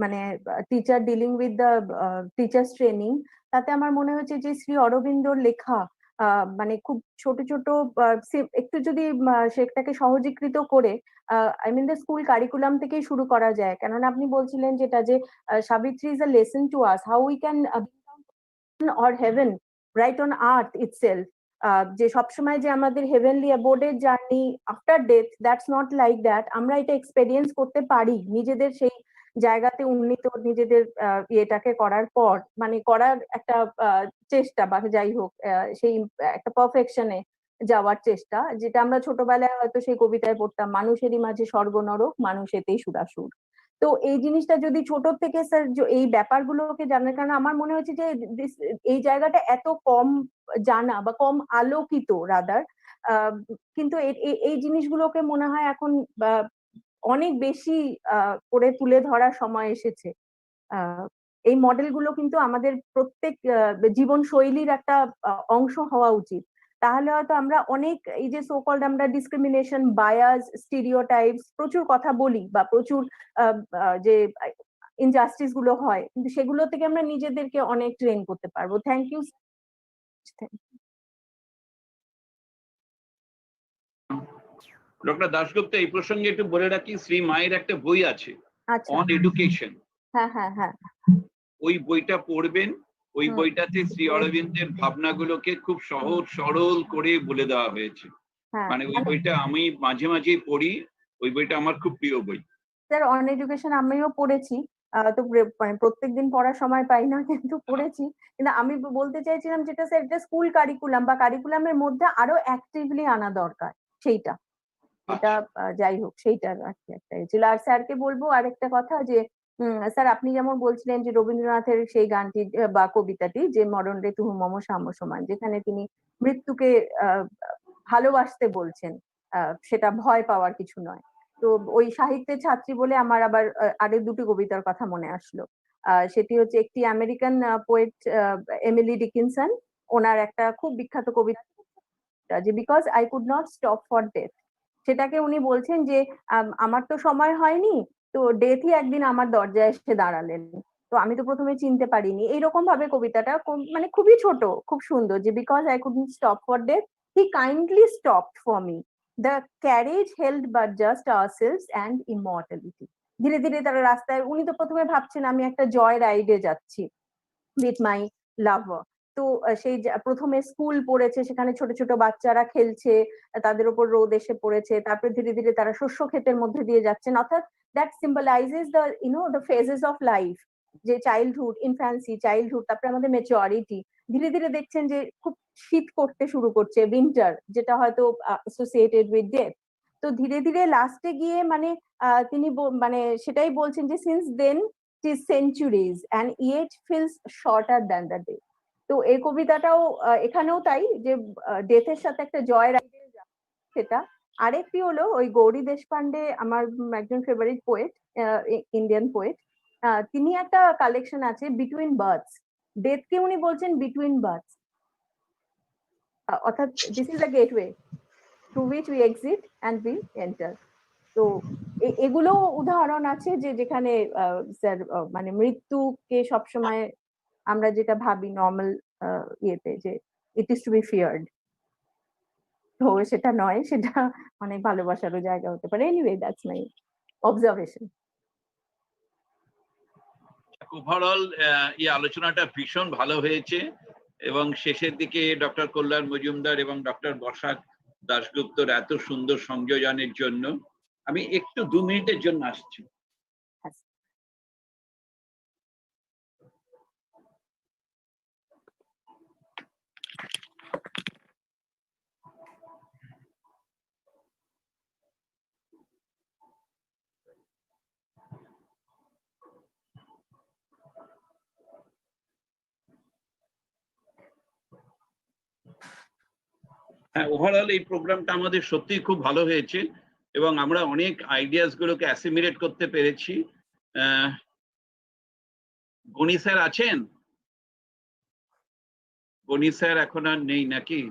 মানে teacher dealing with the teachers training, তাতে আমার মনে হচ্ছে যে শ্রী অরবিন্দর লেখা মানে খুব ছোট ছোট একটু যদি সেটাকে সহজীকৃত করে I mean the school curriculum থেকেই শুরু করা যায়। কেননা আপনি বলছিলেন যেটা যে Savitri is a lesson to us how we can or heaven right on earth itself, যে সবসময় যে আমাদের হেভেনলি অ্যাবোর্ডের journey after death, that's not like that. আমরা এটা এক্সপেরিয়েন্স করতে পারি নিজেদের সেই জায়গাতে উন্নীত, নিজেদের ইয়েটাকে করার পর, মানে করার একটা চেষ্টা, বা যাই হোক সেই একটা পারফেকশনে যাওয়ার চেষ্টা, যেটা আমরা ছোটবেলায় হয়তো সেই কবিতায় পড়তাম, মানুষেরই মাঝে স্বর্গ নরক, মানুষ এতেই সুরাসুর। তো এই জিনিসটা যদি ছোট থেকে স্যার এই ব্যাপারগুলোকে জানার, কারণ আমার মনে হচ্ছে যে এই জায়গাটা এত কম জানা বা কম আলোকিত রাদার, কিন্তু এই জিনিসগুলোকে মনে হয় এখন অনেক বেশি করে তুলে ধরার সময় এসেছে। এই মডেলগুলো কিন্তু আমাদের প্রত্যেক জীবন শৈলীর একটা অংশ হওয়া উচিত। তাহলে হয়তো আমরা অনেক এই যে সোকল্ড আমরা ডিসক্রিমিনেশন, বায়াস, স্টিরিওটাইপস প্রচুর কথা বলি, বা প্রচুর যে ইনজাস্টিস গুলো হয়, কিন্তু সেগুলো থেকে আমরা নিজেদেরকে অনেক ট্রেন করতে পারবো। Thank you. ডক্টর দাশগুপ্ত, এই প্রসঙ্গে একটু বলে রাখি, শ্রী মায়ের একটা বই আছে অন এডুকেশন। হ্যাঁ হ্যাঁ হ্যাঁ, ওই বইটা পড়বেন। ওই বইটাতে শ্রী অরবিন্দের ভাবনাগুলোকে খুব সহজ সরল করে বলে দেওয়া হয়েছে। মানে ওই বইটা আমি মাঝে মাঝেই পড়ি, ওই বইটা আমার খুব প্রিয় বই। স্যার অন এডুকেশন আমিও পড়েছি, তো মানে প্রত্যেকদিন পড়ার সময় পাই না, কিন্তু পড়েছি। কিন্তু আমি বলতে চাইছিলাম যেটা স্যার, এটা স্কুল কারিকুলাম বা কারিকুলামের মধ্যে আরো অ্যাক্টিভলি আনা দরকার সেইটা, এটা যাই হোক সেইটা একটা ছিল। আর স্যারকে বলবো আরেকটা কথা, যে স্যার আপনি যেমন বলছিলেন যে রবীন্দ্রনাথের সেই গানটি বা কবিতাটি, যে মরণ রে তুহু মম সাম্য সমান, যেখানে তিনি মৃত্যুকে ভালোবাসতে বলছেন, সেটা ভয় পাওয়ার কিছু নয়। তো ওই সাহিত্যের ছাত্রী বলে আমার আবার আরো দুটি কবিতার কথা মনে আসলো। সেটি হচ্ছে একটি আমেরিকান পোয়েট এমিলি ডিকিনসন, ওনার একটা খুব বিখ্যাত কবিতা, যে because I could not stop for death. সেটাকে উনি বলছেন যে আমার তো সময় হয়নি, তো ডেথই একদিন আমার দরজায় এসে দাঁড়ালেন, তো আমি তো প্রথমে চিনতে পারিনি। এইরকম ভাবে কবিতাটা মানে খুবই ছোট, খুব সুন্দর, যে because I couldn't stop for death, he kindly stopped for me, the carriage held but just ourselves and immortality. ধীরে ধীরে তারা রাস্তায়, উনি তো প্রথমে ভাবছেন আমি একটা জয় রাইডে যাচ্ছি উইথ মাই লাভার। তো সেই প্রথমে স্কুল পড়েছে, সেখানে ছোট ছোট বাচ্চারা খেলছে, তাদের উপর রোদ এসে পড়েছে, তারপরে ধীরে ধীরে তারা শস্য ক্ষেতের মধ্যে দিয়ে যাচ্ছেন, অর্থাৎ that symbolises the the phases of life, যে চাইল্ডহুড, ইনফ্যান্সি, চাইল্ডহুড, তারপরে আমাদের ম্যাচুরিটি। ধীরে ধীরে দেখছেন যে খুব শীত করতে শুরু করছে, উইন্টার, যেটা হয়তো অ্যাসোসিয়েটেড উইথ ডেথ। তো ধীরে ধীরে লাস্টে গিয়ে মানে তিনি মানে সেটাই বলছেন যে since then is centuries and yet feels shorter than the day. তো এই কবিতাটাও এখানেও তাই, যে ডেথের সাথে একটা জয় রাইডে সেটা, আরেকটি হলো ওই গৌরী দেশপান্ডে, আমার একজন ফেভারিট পোয়েট, ইন্ডিয়ান পোয়েট। তিনি একটা কালেকশন আছে বিটুইন বার্ডস, ডেথকে উনি বলছেন বিটুইন বার্ডস, অর্থাৎ this is a gateway through which we exit and we enter. তো এগুলো উদাহরণ আছে যে যেখানে স্যার মানে মৃত্যুকে সবসময় আমরা যেটা ভাবি নর্মাল ইয়েতে যে it is to be feared, তো সেটা নয়, সেটা অনেক ভালোবাসারও জায়গা হতে পারে। Anyway that's my observation. Overall এই আলোচনাটা ভীষণ ভালো হয়েছে এবং শেষের দিকে ডক্টর কল্যাণ মজুমদার এবং ডক্টর বর্ষাক দাশগুপ্তর এত সুন্দর সংযোজনের জন্য আমি একটু 2 মিনিটের জন্য আসছি। হ্যাঁ, ওভারঅল এই প্রোগ্রামটা আমাদের সত্যিই খুব ভালো হয়েছে এবং আমরা অনেক আইডিয়াস গুলোকে অ্যাসিমিলেট করতে পেরেছি। গণি স্যার আছেন? গণি স্যার এখন আর নেই নাকি?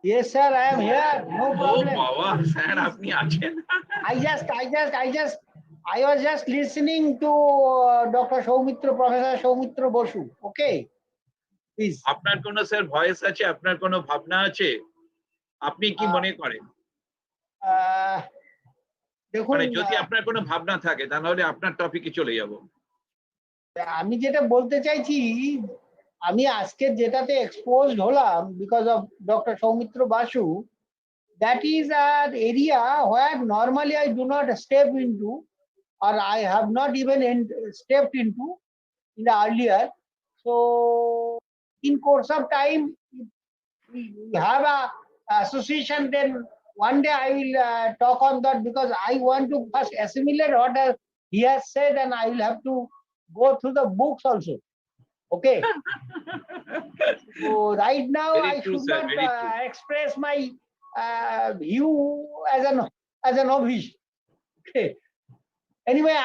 Yes, sir, I am here. No ও problem. বাবা, স্যার আপনি আছেন? I was just listening to Dr. Soumitra, Professor Soumitra Basu. Okay, please. আপনার কোনো স্যার ভয়েস আছে? আপনার কোনো ভাবনা আছে? আপনি কি মনে করেন? দেখুন, মানে যদি আপনার কোনো ভাবনা থাকে তাহলে আপনার টপিকে চলে যাব। আমি যেটা বলতে চাইছি, আমি আজকে যেটাতে এক্সপোজড হলাম because of doctor Soumitra Basu, that is an area where normally I do not step into, or I have not even stepped into in the earlier. So in course of time, we have a association, then one day I will talk on that, because I want to first assimilate what he has said, and I will have to go through the books also. Okay. So right now Very I true, should sir, not very true. express my view as an novice. Okay. Anyway,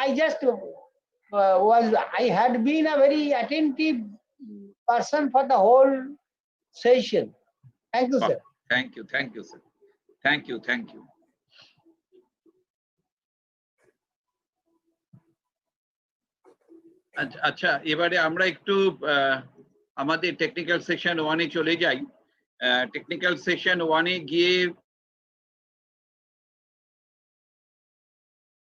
I had been a very attentive person for the whole session. Thank you, sir. Thank you, sir. Thank you. আচ্ছা, এবারে আমরা একটু আমাদের technical section 1-এ চলে যাই। Technical section 1-এ গিয়ে